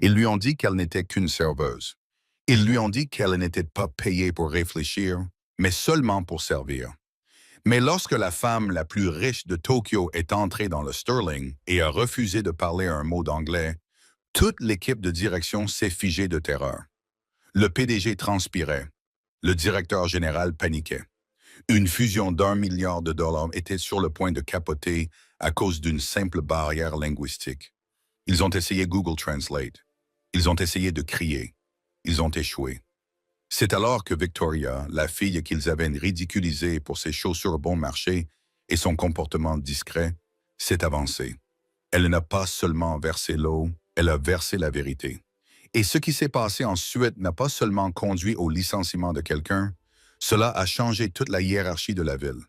Ils lui ont dit qu'elle n'était qu'une serveuse. Ils lui ont dit qu'elle n'était pas payée pour réfléchir, mais seulement pour servir. Mais lorsque la femme la plus riche de Tokyo est entrée dans le Sterling et a refusé de parler un mot d'anglais, toute l'équipe de direction s'est figée de terreur. Le PDG transpirait. Le directeur général paniquait. Une fusion d'1 milliard de dollars était sur le point de capoter à cause d'une simple barrière linguistique. Ils ont essayé Google Translate. Ils ont essayé de crier. Ils ont échoué. C'est alors que Victoria, la fille qu'ils avaient ridiculisée pour ses chaussures bon marché et son comportement discret, s'est avancée. Elle n'a pas seulement versé l'eau, elle a versé la vérité. Et ce qui s'est passé ensuite n'a pas seulement conduit au licenciement de quelqu'un, cela a changé toute la hiérarchie de la ville.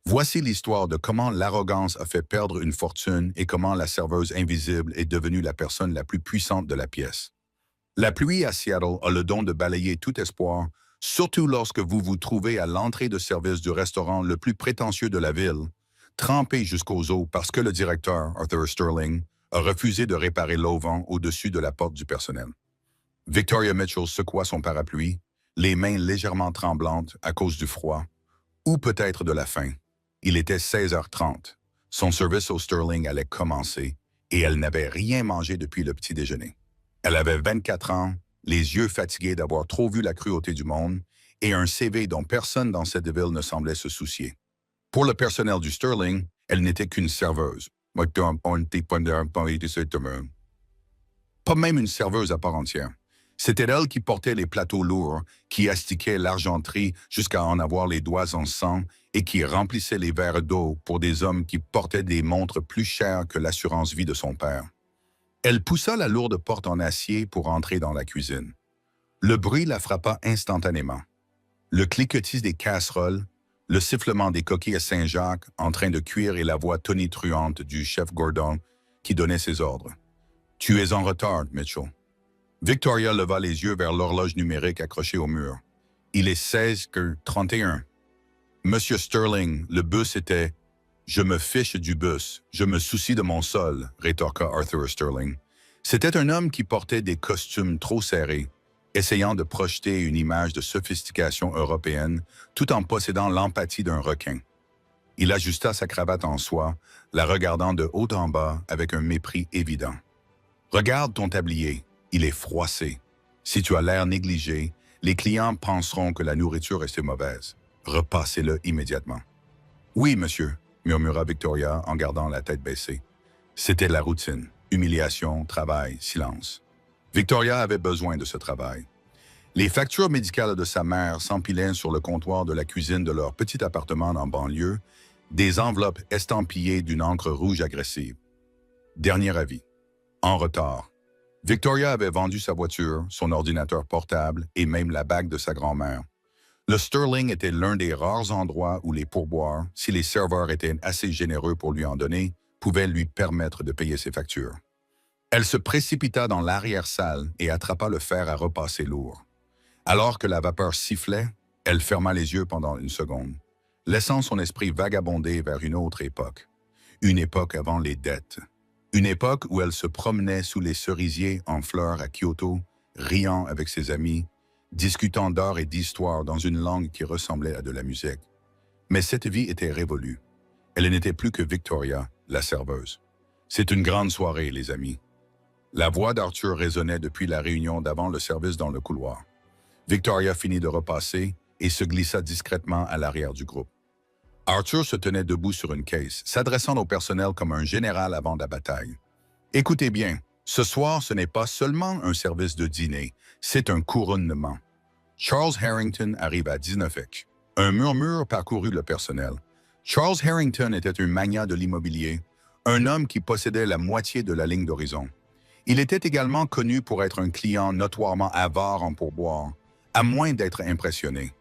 Voici l'histoire de comment l'arrogance a fait perdre une fortune et comment la serveuse invisible est devenue la personne la plus puissante de la pièce. La pluie à Seattle a le don de balayer tout espoir, surtout lorsque vous vous trouvez à l'entrée de service du restaurant le plus prétentieux de la ville, trempé jusqu'aux os parce que le directeur, Arthur Sterling, a refusé de réparer l'auvent au-dessus de la porte du personnel. Victoria Mitchell secoua son parapluie, les mains légèrement tremblantes à cause du froid, ou peut-être de la faim. Il était 16h30. Son service au Sterling allait commencer, et elle n'avait rien mangé depuis le petit déjeuner. Elle avait 24 ans, les yeux fatigués d'avoir trop vu la cruauté du monde, et un CV dont personne dans cette ville ne semblait se soucier. Pour le personnel du Sterling, elle n'était qu'une serveuse. Pas même une serveuse à part entière. C'était elle qui portait les plateaux lourds, qui astiquait l'argenterie jusqu'à en avoir les doigts en sang et qui remplissait les verres d'eau pour des hommes qui portaient des montres plus chères que l'assurance vie de son père. Elle poussa la lourde porte en acier pour entrer dans la cuisine. Le bruit la frappa instantanément. Le cliquetis des casseroles, le sifflement des coquilles à Saint-Jacques en train de cuire et la voix tonitruante du chef Gordon qui donnait ses ordres. « Tu es en retard, Mitchell. » Victoria leva les yeux vers l'horloge numérique accrochée au mur. « Il est 16h31. »« Monsieur Sterling, le bus était... » « Je me fiche du bus, je me soucie de mon sol, » rétorqua Arthur Sterling. C'était un homme qui portait des costumes trop serrés, essayant de projeter une image de sophistication européenne tout en possédant l'empathie d'un requin. Il ajusta sa cravate en soie, la regardant de haut en bas avec un mépris évident. « Regarde ton tablier, il est froissé. Si tu as l'air négligé, les clients penseront que la nourriture est mauvaise. Repassez-le immédiatement. »« Oui, monsieur. » murmura Victoria en gardant la tête baissée. C'était la routine. Humiliation, travail, silence. Victoria avait besoin de ce travail. Les factures médicales de sa mère s'empilaient sur le comptoir de la cuisine de leur petit appartement en banlieue, des enveloppes estampillées d'une encre rouge agressive. Dernier avis. En retard. Victoria avait vendu sa voiture, son ordinateur portable et même la bague de sa grand-mère. Le Sterling était l'un des rares endroits où les pourboires, si les serveurs étaient assez généreux pour lui en donner, pouvaient lui permettre de payer ses factures. Elle se précipita dans l'arrière-salle et attrapa le fer à repasser lourd. Alors que la vapeur sifflait, elle ferma les yeux pendant une seconde, laissant son esprit vagabonder vers une autre époque. Une époque avant les dettes. Une époque où elle se promenait sous les cerisiers en fleurs à Kyoto, riant avec ses amis, discutant d'art et d'histoire dans une langue qui ressemblait à de la musique. Mais cette vie était révolue. Elle n'était plus que Victoria, la serveuse. C'est une grande soirée, les amis. La voix d'Arthur résonnait depuis la réunion d'avant le service dans le couloir. Victoria finit de repasser et se glissa discrètement à l'arrière du groupe. Arthur se tenait debout sur une caisse, s'adressant au personnel comme un général avant la bataille. « Écoutez bien, ce soir, ce n'est pas seulement un service de dîner, c'est un couronnement. Charles Harrington arrive à 19h. » Un murmure parcourut le personnel. Charles Harrington était un magnat de l'immobilier, un homme qui possédait la moitié de la ligne d'horizon. Il était également connu pour être un client notoirement avare en pourboire, à moins d'être impressionné.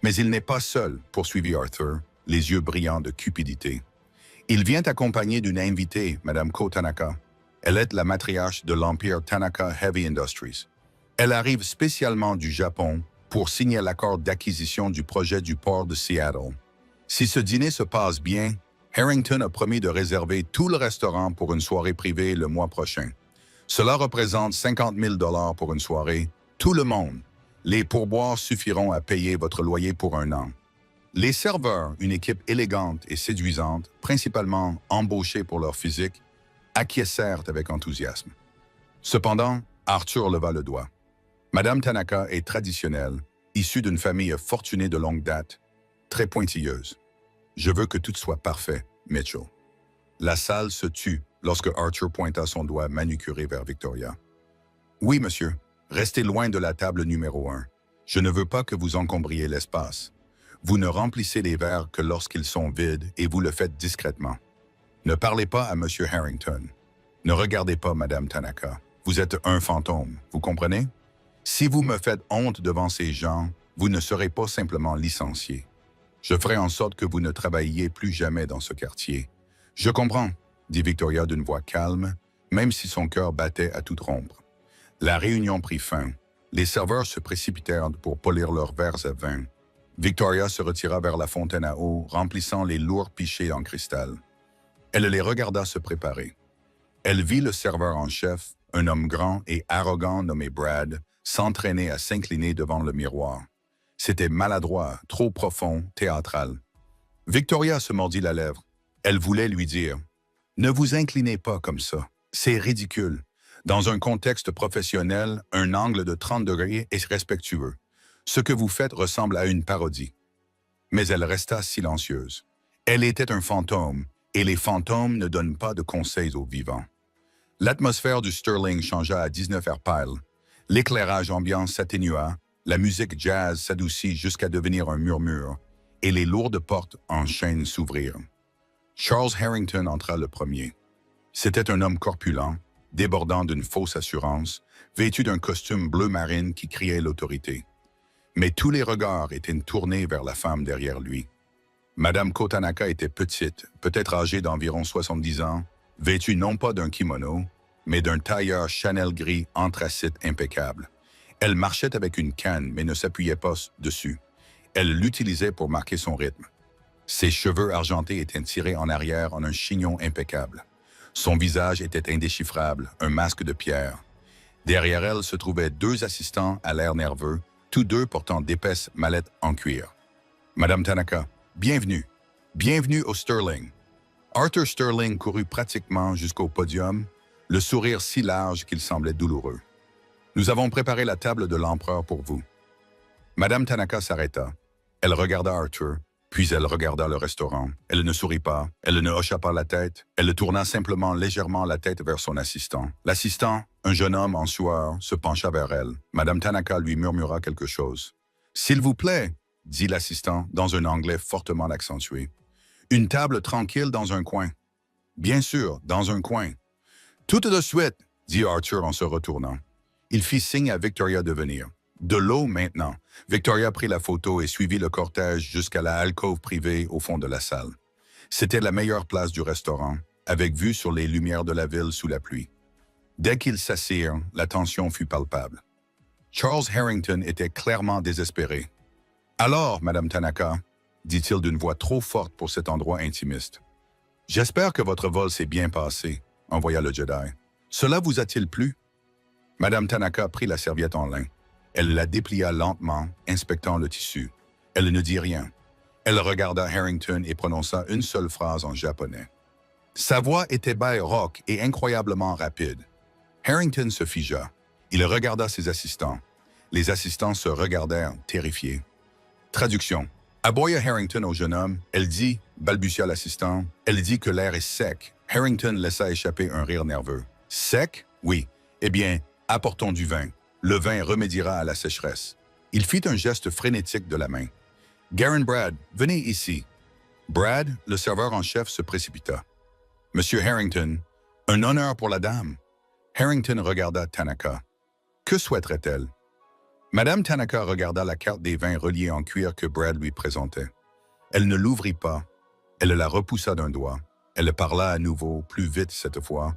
Mais il n'est pas seul, poursuivit Arthur, les yeux brillants de cupidité. Il vient accompagné d'une invitée, Mme Ko Tanaka. Elle est la matriarche de l'empire Tanaka Heavy Industries. Elle arrive spécialement du Japon pour signer l'accord d'acquisition du projet du port de Seattle. Si ce dîner se passe bien, Harrington a promis de réserver tout le restaurant pour une soirée privée le mois prochain. Cela représente 50 000 $ pour une soirée. Tout le monde. Les pourboires suffiront à payer votre loyer pour un an. Les serveurs, une équipe élégante et séduisante, principalement embauchés pour leur physique, acquiescèrent avec enthousiasme. Cependant, Arthur leva le doigt. Madame Tanaka est traditionnelle, issue d'une famille fortunée de longue date, très pointilleuse. Je veux que tout soit parfait, Mitchell. La salle se tut lorsque Arthur pointa son doigt manucuré vers Victoria. Oui, monsieur, restez loin de la table numéro 1. Je ne veux pas que vous encombriez l'espace. Vous ne remplissez les verres que lorsqu'ils sont vides et vous le faites discrètement. Ne parlez pas à monsieur Harrington. Ne regardez pas madame Tanaka. Vous êtes un fantôme, vous comprenez? Si vous me faites honte devant ces gens, vous ne serez pas simplement licencié. Je ferai en sorte que vous ne travailliez plus jamais dans ce quartier. Je comprends, dit Victoria d'une voix calme, même si son cœur battait à toute rompre. La réunion prit fin. Les serveurs se précipitèrent pour polir leurs verres à vin. Victoria se retira vers la fontaine à eau, remplissant les lourds pichets en cristal. Elle les regarda se préparer. Elle vit le serveur en chef, un homme grand et arrogant nommé Brad, s'entraîner à s'incliner devant le miroir. C'était maladroit, trop profond, théâtral. Victoria se mordit la lèvre. Elle voulait lui dire « Ne vous inclinez pas comme ça. C'est ridicule. Dans un contexte professionnel, un angle de 30 degrés est respectueux. Ce que vous faites ressemble à une parodie. » Mais elle resta silencieuse. Elle était un fantôme, et les fantômes ne donnent pas de conseils aux vivants. L'atmosphère du Sterling changea à 19 heures pile. L'éclairage ambiant s'atténua, la musique jazz s'adoucit jusqu'à devenir un murmure, et les lourdes portes en chêne s'ouvrirent. Charles Harrington entra le premier. C'était un homme corpulent, débordant d'une fausse assurance, vêtu d'un costume bleu marine qui criait l'autorité. Mais tous les regards étaient tournés vers la femme derrière lui. Madame Kotanaka était petite, peut-être âgée d'environ 70 ans, vêtue non pas d'un kimono, mais d'un tailleur Chanel gris anthracite impeccable. Elle marchait avec une canne, mais ne s'appuyait pas dessus. Elle l'utilisait pour marquer son rythme. Ses cheveux argentés étaient tirés en arrière en un chignon impeccable. Son visage était indéchiffrable, un masque de pierre. Derrière elle se trouvaient 2 assistants à l'air nerveux, tous 2 portant d'épaisses mallettes en cuir. « Madame Tanaka, bienvenue. Bienvenue au Sterling. » Arthur Sterling courut pratiquement jusqu'au podium, le sourire si large qu'il semblait douloureux. « Nous avons préparé la table de l'empereur pour vous. » Madame Tanaka s'arrêta. Elle regarda Arthur, puis elle regarda le restaurant. Elle ne sourit pas, elle ne hocha pas la tête, elle tourna simplement légèrement la tête vers son assistant. L'assistant, un jeune homme en sueur, se pencha vers elle. Madame Tanaka lui murmura quelque chose. « S'il vous plaît, » dit l'assistant dans un anglais fortement accentué. « Une table tranquille dans un coin. »« Bien sûr, dans un coin. »« Tout de suite, » dit Arthur en se retournant. Il fit signe à Victoria de venir. De l'eau maintenant. Victoria prit la photo et suivit le cortège jusqu'à la alcôve privée au fond de la salle. C'était la meilleure place du restaurant, avec vue sur les lumières de la ville sous la pluie. Dès qu'ils s'assirent, la tension fut palpable. Charles Harrington était clairement désespéré. « Alors, Madame Tanaka, » dit-il d'une voix trop forte pour cet endroit intimiste. « J'espère que votre vol s'est bien passé, » envoya le Jedi. « Cela vous a-t-il plu? » Madame Tanaka prit la serviette en lin. Elle la déplia lentement, inspectant le tissu. Elle ne dit rien. Elle regarda Harrington et prononça une seule phrase en japonais. Sa voix était baroque et incroyablement rapide. Harrington se figea. Il regarda ses assistants. Les assistants se regardèrent, terrifiés. Traduction. Aboya Harrington au jeune homme. Elle dit, balbutia l'assistant, elle dit que l'air est sec. Harrington laissa échapper un rire nerveux. Sec? Oui. Eh bien, apportons du vin. Le vin remédiera à la sécheresse. Il fit un geste frénétique de la main. « Garen Brad, venez ici. » Brad, le serveur en chef, se précipita. « Monsieur Harrington, un honneur pour la dame. » Harrington regarda Tanaka. Que souhaiterait-elle? Madame Tanaka regarda la carte des vins reliés en cuir que Brad lui présentait. Elle ne l'ouvrit pas. Elle la repoussa d'un doigt. Elle parla à nouveau, plus vite cette fois,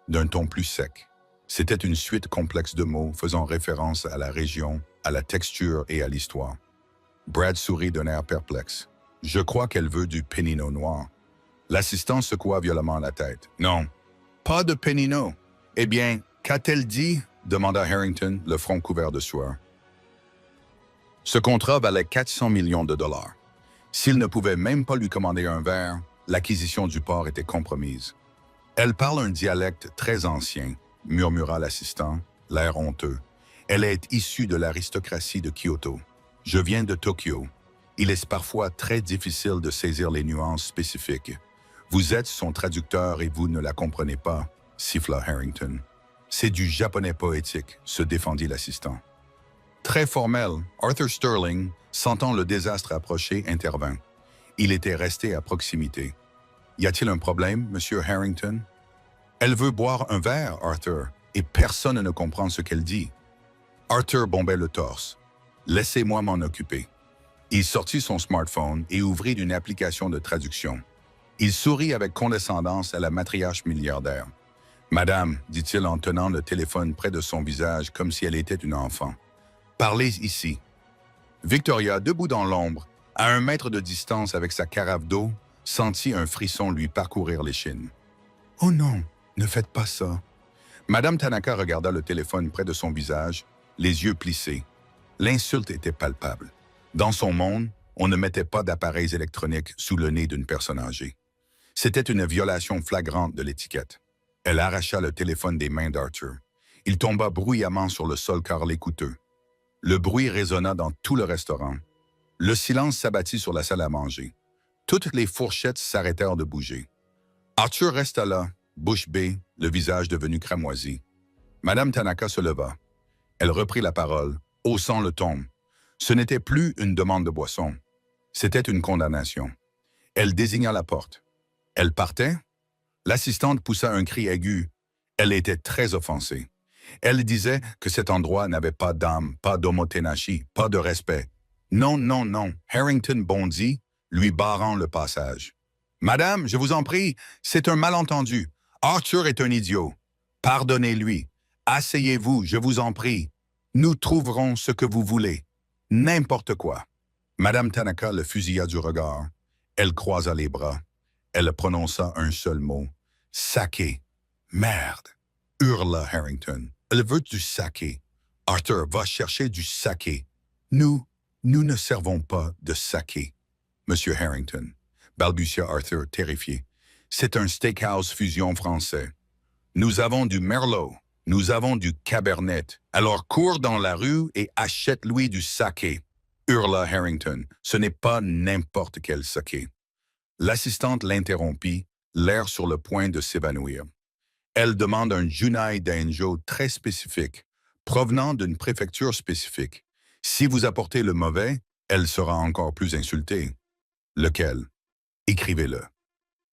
d'un ton plus sec. C'était une suite complexe de mots faisant référence à la région, à la texture et à l'histoire. Brad sourit d'un air perplexe. « Je crois qu'elle veut du pénino noir. » L'assistant secoua violemment la tête. « Non, pas de pénino. Eh bien, Qu'a-t-elle dit? Demanda Harrington, le front couvert de sueur. Ce contrat valait 400 millions de dollars. S'il ne pouvait même pas lui commander un verre, l'acquisition du port était compromise. Elle parle un dialecte très ancien, murmura l'assistant, l'air honteux. Elle est issue de l'aristocratie de Kyoto. Je viens de Tokyo. Il est parfois très difficile de saisir les nuances spécifiques. Vous êtes son traducteur et vous ne la comprenez pas, siffla Harrington. C'est du japonais poétique, se défendit l'assistant. Très formel, Arthur Sterling, sentant le désastre approcher, intervint. Il était resté à proximité. Y a-t-il un problème, Monsieur Harrington? Elle veut boire un verre, Arthur, et personne ne comprend ce qu'elle dit. Arthur bombait le torse. Laissez-moi m'en occuper. Il sortit son smartphone et ouvrit une application de traduction. Il sourit avec condescendance à la matriarche milliardaire. Madame, dit-il en tenant le téléphone près de son visage comme si elle était une enfant. Parlez ici. Victoria, debout dans l'ombre, à 1 mètre de distance avec sa carafe d'eau, sentit un frisson lui parcourir l'échine. « Oh non, ne faites pas ça. » Madame Tanaka regarda le téléphone près de son visage, les yeux plissés. L'insulte était palpable. Dans son monde, on ne mettait pas d'appareils électroniques sous le nez d'une personne âgée. C'était une violation flagrante de l'étiquette. Elle arracha le téléphone des mains d'Arthur. Il tomba bruyamment sur le sol carrelé coûteux. Le bruit résonna dans tout le restaurant. Le silence s'abattit sur la salle à manger. Toutes les fourchettes s'arrêtèrent de bouger. Arthur resta là, bouche bée, le visage devenu cramoisi. Madame Tanaka se leva. Elle reprit la parole, haussant le ton. Ce n'était plus une demande de boisson. C'était une condamnation. Elle désigna la porte. Elle partait? L'assistante poussa un cri aigu. Elle était très offensée. Elle disait que cet endroit n'avait pas d'âme, pas d'omotenashi, pas de respect. Non, non, non, Harrington bondit, lui barrant le passage. « Madame, je vous en prie, c'est un malentendu. Arthur est un idiot. Pardonnez-lui. Asseyez-vous, je vous en prie. Nous trouverons ce que vous voulez. N'importe quoi. » Madame Tanaka le fusilla du regard. Elle croisa les bras. Elle prononça un seul mot. « Saké. »« Merde !» hurla Harrington. « Elle veut du saké. Arthur, va chercher du saké. Nous ne servons pas de saké. » Monsieur Harrington, balbutia Arthur, terrifié. C'est un steakhouse fusion français. Nous avons du merlot. Nous avons du cabernet. Alors cours dans la rue et achète-lui du saké. Hurla Harrington. Ce n'est pas n'importe quel saké. L'assistante l'interrompit, l'air sur le point de s'évanouir. Elle demande un Junai Dainjo très spécifique, provenant d'une préfecture spécifique. Si vous apportez le mauvais, elle sera encore plus insultée. Lequel? Écrivez-le.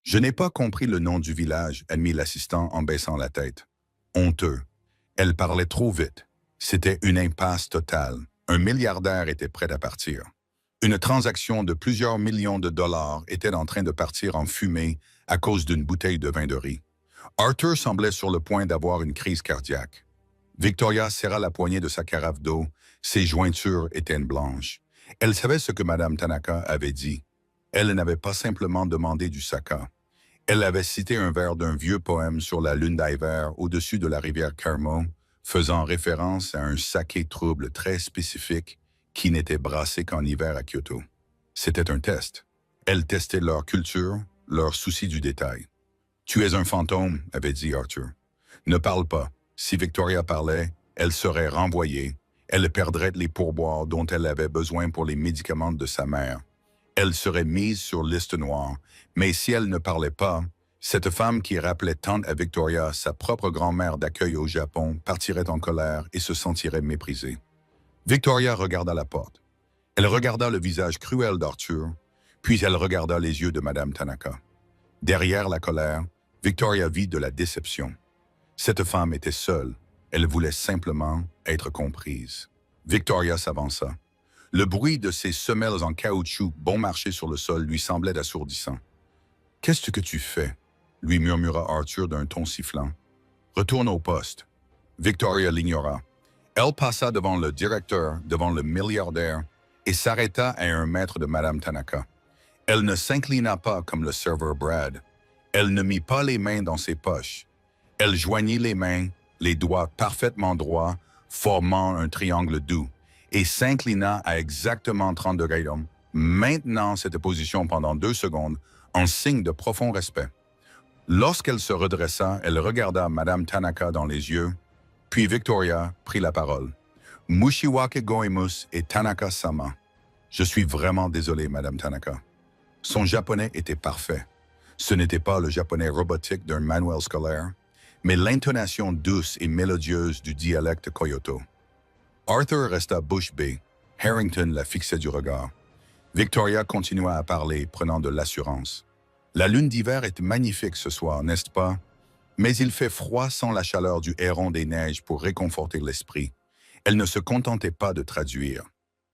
Je n'ai pas compris le nom du village, admit l'assistant en baissant la tête. Honteux. Elle parlait trop vite. C'était une impasse totale. Un milliardaire était prêt à partir. Une transaction de plusieurs millions de dollars était en train de partir en fumée à cause d'une bouteille de vin de riz. Arthur semblait sur le point d'avoir une crise cardiaque. Victoria serra la poignée de sa carafe d'eau. Ses jointures étaient blanches. Elle savait ce que Madame Tanaka avait dit. Elle n'avait pas simplement demandé du saka. Elle avait cité un vers d'un vieux poème sur la lune d'hiver au-dessus de la rivière Carmo, faisant référence à un saké trouble très spécifique qui n'était brassé qu'en hiver à Kyoto. C'était un test. Elle testait leur culture, leur souci du détail. « Tu es un fantôme », avait dit Arthur. « Ne parle pas. Si Victoria parlait, elle serait renvoyée. Elle perdrait les pourboires dont elle avait besoin pour les médicaments de sa mère. Elle serait mise sur liste noire. Mais si elle ne parlait pas, cette femme qui rappelait tant à Victoria sa propre grand-mère d'accueil au Japon partirait en colère et se sentirait méprisée. » Victoria regarda la porte. Elle regarda le visage cruel d'Arthur, puis elle regarda les yeux de Madame Tanaka. Derrière la colère, Victoria vit de la déception. Cette femme était seule. Elle voulait simplement être comprise. Victoria s'avança. Le bruit de ses semelles en caoutchouc bon marché sur le sol lui semblait assourdissant. « Qu'est-ce que tu fais ?» lui murmura Arthur d'un ton sifflant. « Retourne au poste. » Victoria l'ignora. Elle passa devant le directeur, devant le milliardaire, et s'arrêta à 1 mètre de Madame Tanaka. Elle ne s'inclina pas comme le serveur Brad. Elle ne mit pas les mains dans ses poches. Elle joignit les mains, les doigts parfaitement droits, formant un triangle doux, et s'inclina à exactement 30 degrés d'homme, maintenant cette position pendant 2 secondes, en signe de profond respect. Lorsqu'elle se redressa, elle regarda Madame Tanaka dans les yeux, puis Victoria prit la parole. Mushiwake goemus et Tanaka-sama. Je suis vraiment désolé, Madame Tanaka. Son japonais était parfait. Ce n'était pas le japonais robotique d'un manuel scolaire, mais l'intonation douce et mélodieuse du dialecte Kyoto. Arthur resta bouche bée. Harrington la fixait du regard. Victoria continua à parler, prenant de l'assurance. La lune d'hiver est magnifique ce soir, n'est-ce pas? Mais il fait froid sans la chaleur du héron des neiges pour réconforter l'esprit. Elle ne se contentait pas de traduire.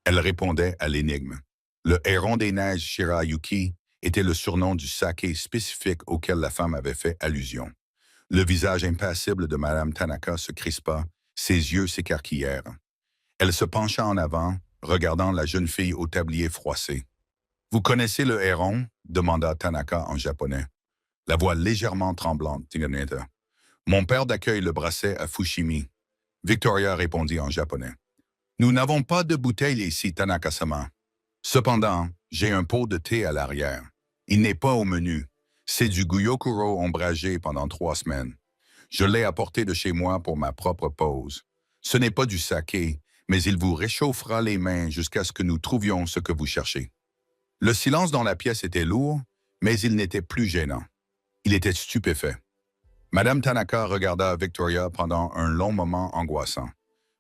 Elle répondait à l'énigme. Le héron des neiges Shirayuki était le surnom du saké spécifique auquel la femme avait fait allusion. Le visage impassible de Madame Tanaka se crispa, ses yeux s'écarquillèrent. Elle se pencha en avant, regardant la jeune fille au tablier froissé. « Vous connaissez le héron ?» demanda Tanaka en japonais. La voix légèrement tremblante. « Mon père d'accueil le brassait à Fushimi. » Victoria répondit en japonais. « Nous n'avons pas de bouteille ici, Tanaka-sama. Cependant, j'ai un pot de thé à l'arrière. Il n'est pas au menu. C'est du Guyokuro ombragé pendant 3 semaines. Je l'ai apporté de chez moi pour ma propre pause. Ce n'est pas du saké, mais il vous réchauffera les mains jusqu'à ce que nous trouvions ce que vous cherchez. » Le silence dans la pièce était lourd, mais il n'était plus gênant. Il était stupéfait. Madame Tanaka regarda Victoria pendant un long moment angoissant.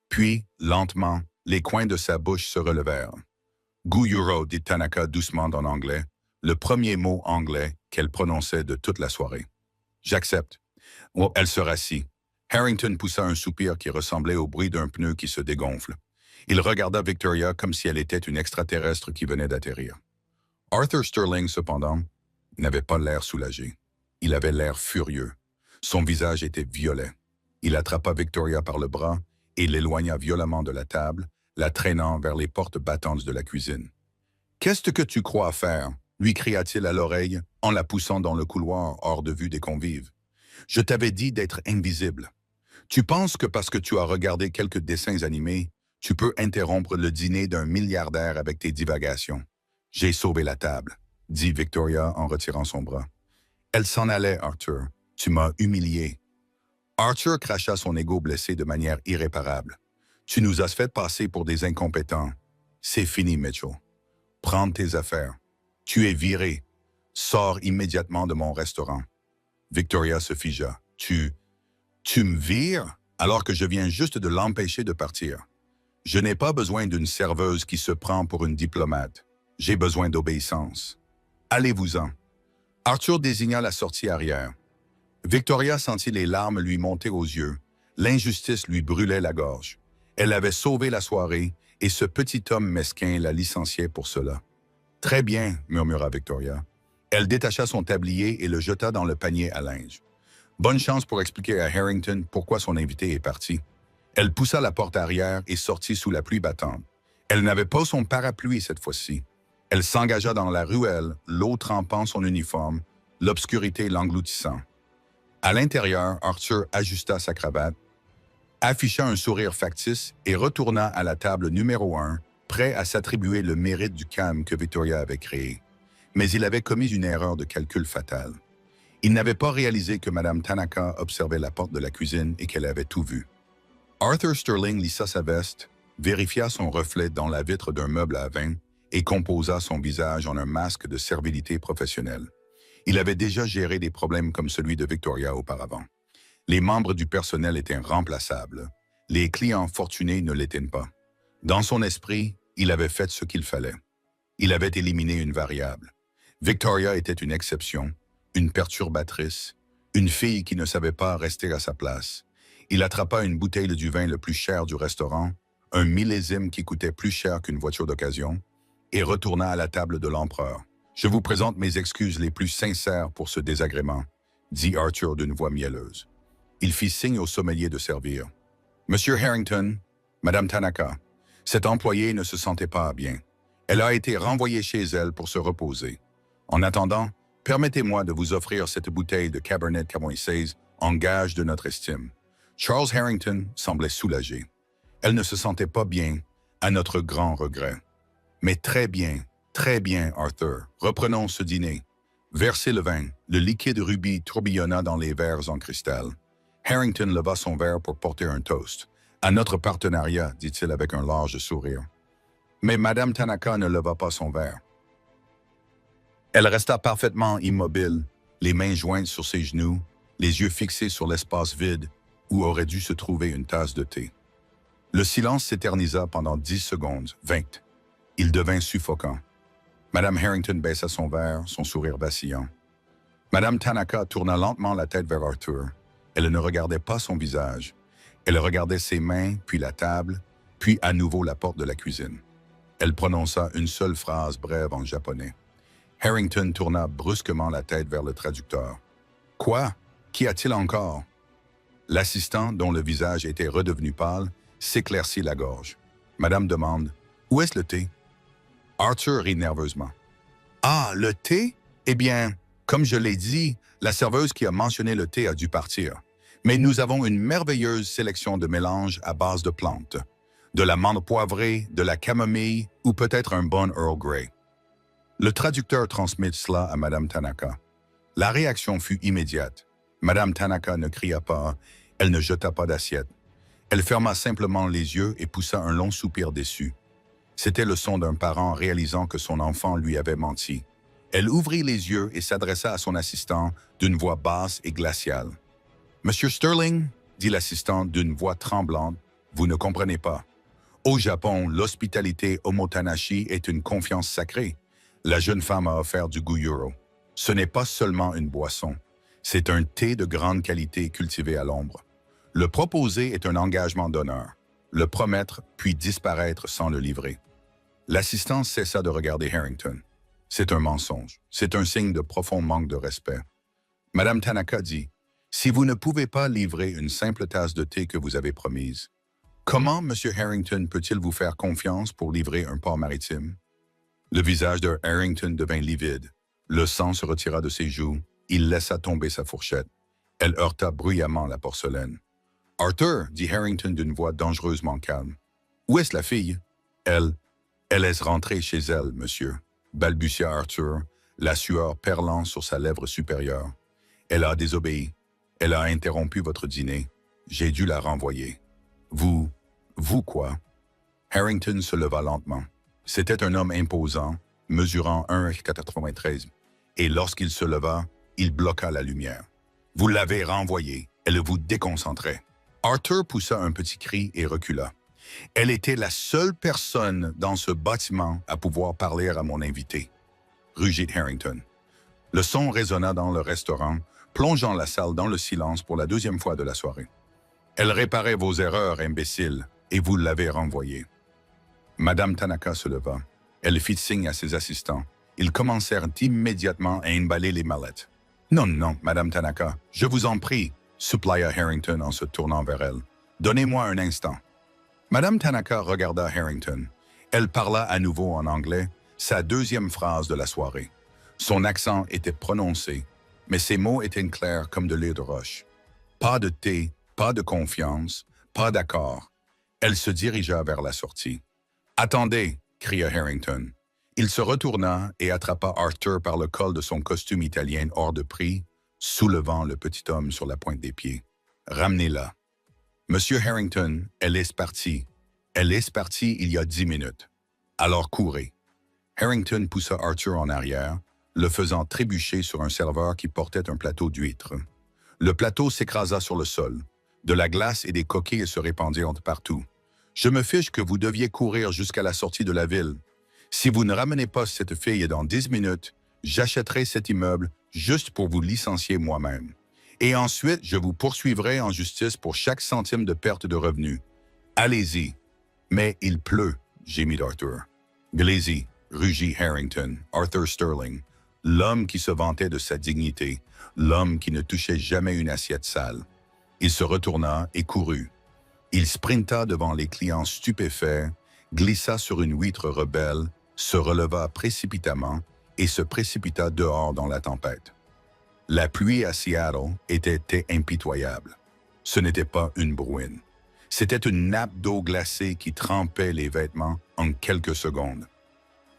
Puis, lentement, les coins de sa bouche se relevèrent. « Guyuro » dit Tanaka doucement en anglais, le premier mot anglais qu'elle prononçait de toute la soirée. « J'accepte. » Elle se rassit. Harrington poussa un soupir qui ressemblait au bruit d'un pneu qui se dégonfle. Il regarda Victoria comme si elle était une extraterrestre qui venait d'atterrir. Arthur Sterling, cependant, n'avait pas l'air soulagé. Il avait l'air furieux. Son visage était violet. Il attrapa Victoria par le bras et l'éloigna violemment de la table, la traînant vers les portes battantes de la cuisine. « Qu'est-ce que tu crois faire ?» lui cria-t-il à l'oreille en la poussant dans le couloir hors de vue des convives. « Je t'avais dit d'être invisible. Tu penses que parce que tu as regardé quelques dessins animés, tu peux interrompre le dîner d'un milliardaire avec tes divagations. J'ai sauvé la table, » dit Victoria en retirant son bras. « Elle s'en allait, Arthur. Tu m'as humilié. » Arthur cracha son ego blessé de manière irréparable. « Tu nous as fait passer pour des incompétents. C'est fini, Mitchell. Prends tes affaires. Tu es viré. Sors immédiatement de mon restaurant. » Victoria se figea. « Tu me vires alors que je viens juste de l'empêcher de partir. Je n'ai pas besoin d'une serveuse qui se prend pour une diplomate. J'ai besoin d'obéissance. Allez-vous-en. » Arthur désigna la sortie arrière. Victoria sentit les larmes lui monter aux yeux. L'injustice lui brûlait la gorge. Elle avait sauvé la soirée et ce petit homme mesquin la licenciait pour cela. « Très bien, » murmura Victoria. Elle détacha son tablier et le jeta dans le panier à linge. Bonne chance pour expliquer à Harrington pourquoi son invité est parti. Elle poussa la porte arrière et sortit sous la pluie battante. Elle n'avait pas son parapluie cette fois-ci. Elle s'engagea dans la ruelle, l'eau trempant son uniforme, l'obscurité l'engloutissant. À l'intérieur, Arthur ajusta sa cravate, afficha un sourire factice et retourna à la table numéro 1, prêt à s'attribuer le mérite du calme que Victoria avait créé. Mais il avait commis une erreur de calcul fatale. Il n'avait pas réalisé que Madame Tanaka observait la porte de la cuisine et qu'elle avait tout vu. Arthur Sterling lissa sa veste, vérifia son reflet dans la vitre d'un meuble à vin et composa son visage en un masque de servilité professionnelle. Il avait déjà géré des problèmes comme celui de Victoria auparavant. Les membres du personnel étaient remplaçables. Les clients fortunés ne l'étaient pas. Dans son esprit, il avait fait ce qu'il fallait. Il avait éliminé une variable. Victoria était une exception, une perturbatrice, une fille qui ne savait pas rester à sa place. Il attrapa une bouteille du vin le plus cher du restaurant, un millésime qui coûtait plus cher qu'une voiture d'occasion, et retourna à la table de l'empereur. « Je vous présente mes excuses les plus sincères pour ce désagrément, » dit Arthur d'une voix mielleuse. Il fit signe au sommelier de servir. « Monsieur Harrington, Madame Tanaka, cette employée ne se sentait pas bien. Elle a été renvoyée chez elle pour se reposer. En attendant, permettez-moi de vous offrir cette bouteille de Cabernet Camoëns en gage de notre estime. Charles Harrington semblait soulagé. Elle ne se sentait pas bien, à notre grand regret. Mais très bien, Arthur. Reprenons ce dîner. Versez le vin. Le liquide rubis tourbillonna dans les verres en cristal. Harrington leva son verre pour porter un toast. À notre partenariat, dit-il avec un large sourire. Mais Madame Tanaka ne leva pas son verre. Elle resta parfaitement immobile, les mains jointes sur ses genoux, les yeux fixés sur l'espace vide où aurait dû se trouver une tasse de thé. Le silence s'éternisa pendant 10 secondes, 20. Il devint suffocant. Madame Harrington baissa son verre, son sourire vacillant. Madame Tanaka tourna lentement la tête vers Arthur. Elle ne regardait pas son visage. Elle regardait ses mains, puis la table, puis à nouveau la porte de la cuisine. Elle prononça une seule phrase brève en japonais. Harrington tourna brusquement la tête vers le traducteur. « Quoi? Qu'y a-t-il encore? » L'assistant, dont le visage était redevenu pâle, s'éclaircit la gorge. Madame demande « Où est-ce le thé? » Arthur rit nerveusement. « Ah, le thé? Eh bien, comme je l'ai dit, la serveuse qui a mentionné le thé a dû partir. Mais nous avons une merveilleuse sélection de mélanges à base de plantes. De la menthe poivrée, de la camomille ou peut-être un bon Earl Grey. » Le traducteur transmit cela à Madame Tanaka. La réaction fut immédiate. Madame Tanaka ne cria pas, elle ne jeta pas d'assiette. Elle ferma simplement les yeux et poussa un long soupir déçu. C'était le son d'un parent réalisant que son enfant lui avait menti. Elle ouvrit les yeux et s'adressa à son assistant d'une voix basse et glaciale. « Monsieur Sterling, » dit l'assistant d'une voix tremblante, « vous ne comprenez pas. Au Japon, l'hospitalité omotanashi est une confiance sacrée. La jeune femme a offert du guyuro. Ce n'est pas seulement une boisson. C'est un thé de grande qualité cultivé à l'ombre. Le proposer est un engagement d'honneur. Le promettre, puis disparaître sans le livrer. » L'assistant cessa de regarder Harrington. « C'est un mensonge. C'est un signe de profond manque de respect. » Madame Tanaka dit, « Si vous ne pouvez pas livrer une simple tasse de thé que vous avez promise, comment M. Harrington peut-il vous faire confiance pour livrer un port maritime? » Le visage de Harrington devint livide. Le sang se retira de ses joues. Il laissa tomber sa fourchette. Elle heurta bruyamment la porcelaine. « Arthur, » dit Harrington d'une voix dangereusement calme. « Où est-ce la fille? »« Elle est rentrée chez elle, monsieur, » balbutia Arthur, la sueur perlant sur sa lèvre supérieure. « Elle a désobéi. Elle a interrompu votre dîner. J'ai dû la renvoyer. »« Vous quoi? » Harrington se leva lentement. C'était un homme imposant, mesurant 1,93, et lorsqu'il se leva, il bloqua la lumière. « Vous l'avez renvoyée. Elle vous déconcentrait. » Arthur poussa un petit cri et recula. Elle était la seule personne dans ce bâtiment à pouvoir parler à mon invité, rugit Harrington. Le son résonna dans le restaurant, plongeant la salle dans le silence pour la deuxième fois de la soirée. Elle réparait vos erreurs, imbécile, et vous l'avez renvoyée. Madame Tanaka se leva. Elle fit signe à ses assistants. Ils commencèrent immédiatement à emballer les mallettes. « Non, Madame Tanaka, je vous en prie, » supplia Harrington en se tournant vers elle. « Donnez-moi un instant. » Madame Tanaka regarda Harrington. Elle parla à nouveau en anglais, sa deuxième phrase de la soirée. Son accent était prononcé, mais ses mots étaient clairs comme de l'eau de roche. Pas de thé, pas de confiance, pas d'accord. Elle se dirigea vers la sortie. « Attendez !» cria Harrington. Il se retourna et attrapa Arthur par le col de son costume italien hors de prix, soulevant le petit homme sur la pointe des pieds. « Ramenez-la. »« Monsieur Harrington, elle est partie. Elle est partie il y a 10 minutes. Alors courez. » Harrington poussa Arthur en arrière, le faisant trébucher sur un serveur qui portait un plateau d'huîtres. Le plateau s'écrasa sur le sol. De la glace et des coquilles se répandirent partout. « Je me fiche que vous deviez courir jusqu'à la sortie de la ville. Si vous ne ramenez pas cette fille dans 10 minutes, j'achèterai cet immeuble juste pour vous licencier moi-même. Et ensuite, je vous poursuivrai en justice pour chaque centime de perte de revenus. Allez-y. » « Mais il pleut, » gémit Arthur. « Glazy, » rugit Harrington, Arthur Sterling, l'homme qui se vantait de sa dignité, l'homme qui ne touchait jamais une assiette sale. Il se retourna et courut. Il sprinta devant les clients stupéfaits, glissa sur une huître rebelle, se releva précipitamment et se précipita dehors dans la tempête. La pluie à Seattle était impitoyable. Ce n'était pas une bruine. C'était une nappe d'eau glacée qui trempait les vêtements en quelques secondes.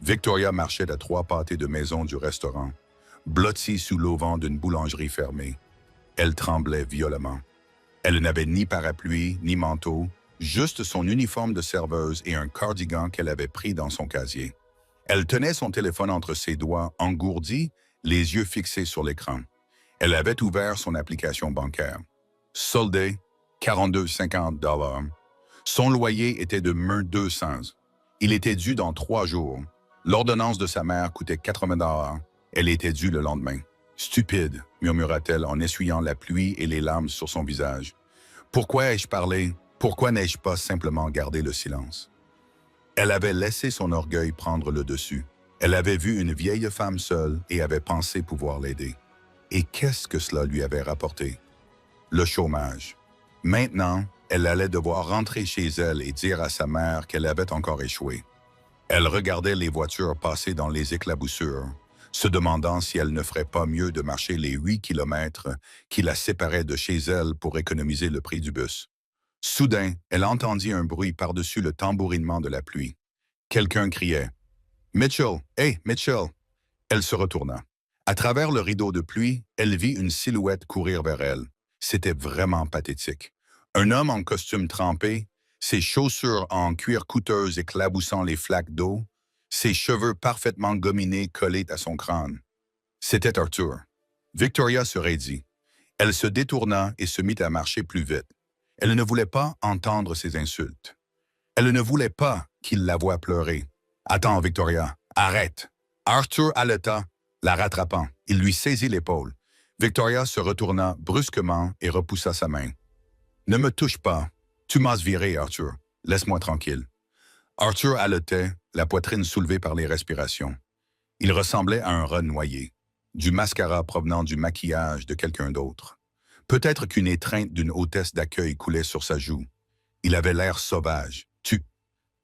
Victoria marchait à 3 pâtés de maison du restaurant, blottie sous l'auvent d'une boulangerie fermée. Elle tremblait violemment. Elle n'avait ni parapluie, ni manteau, juste son uniforme de serveuse et un cardigan qu'elle avait pris dans son casier. Elle tenait son téléphone entre ses doigts engourdis, les yeux fixés sur l'écran. Elle avait ouvert son application bancaire. Soldé, 42,50 $. Son loyer était de 200. Il était dû dans 3 jours. L'ordonnance de sa mère coûtait 80 $. Elle était due le lendemain. Stupide, murmura-t-elle en essuyant la pluie et les larmes sur son visage. Pourquoi ai-je parlé? Pourquoi n'ai-je pas simplement gardé le silence? Elle avait laissé son orgueil prendre le dessus. Elle avait vu une vieille femme seule et avait pensé pouvoir l'aider. Et qu'est-ce que cela lui avait rapporté? Le chômage. Maintenant, elle allait devoir rentrer chez elle et dire à sa mère qu'elle avait encore échoué. Elle regardait les voitures passer dans les éclaboussures, se demandant si elle ne ferait pas mieux de marcher les 8 kilomètres qui la séparaient de chez elle pour économiser le prix du bus. Soudain, elle entendit un bruit par-dessus le tambourinement de la pluie. Quelqu'un criait « Mitchell! Hey, Mitchell! » Elle se retourna. À travers le rideau de pluie, elle vit une silhouette courir vers elle. C'était vraiment pathétique. Un homme en costume trempé, ses chaussures en cuir coûteuse éclaboussant les flaques d'eau, ses cheveux parfaitement gominés collés à son crâne. C'était Arthur. Victoria se raidit. Elle se détourna et se mit à marcher plus vite. Elle ne voulait pas entendre ses insultes. Elle ne voulait pas qu'il la voie pleurer. « Attends, Victoria, arrête !» Arthur haleta, la rattrapant. Il lui saisit l'épaule. Victoria se retourna brusquement et repoussa sa main. « Ne me touche pas. Tu m'as viré, Arthur. Laisse-moi tranquille. » Arthur haletait, la poitrine soulevée par les respirations. Il ressemblait à un rat noyé, du mascara provenant du maquillage de quelqu'un d'autre. Peut-être qu'une étreinte d'une hôtesse d'accueil coulait sur sa joue. Il avait l'air sauvage.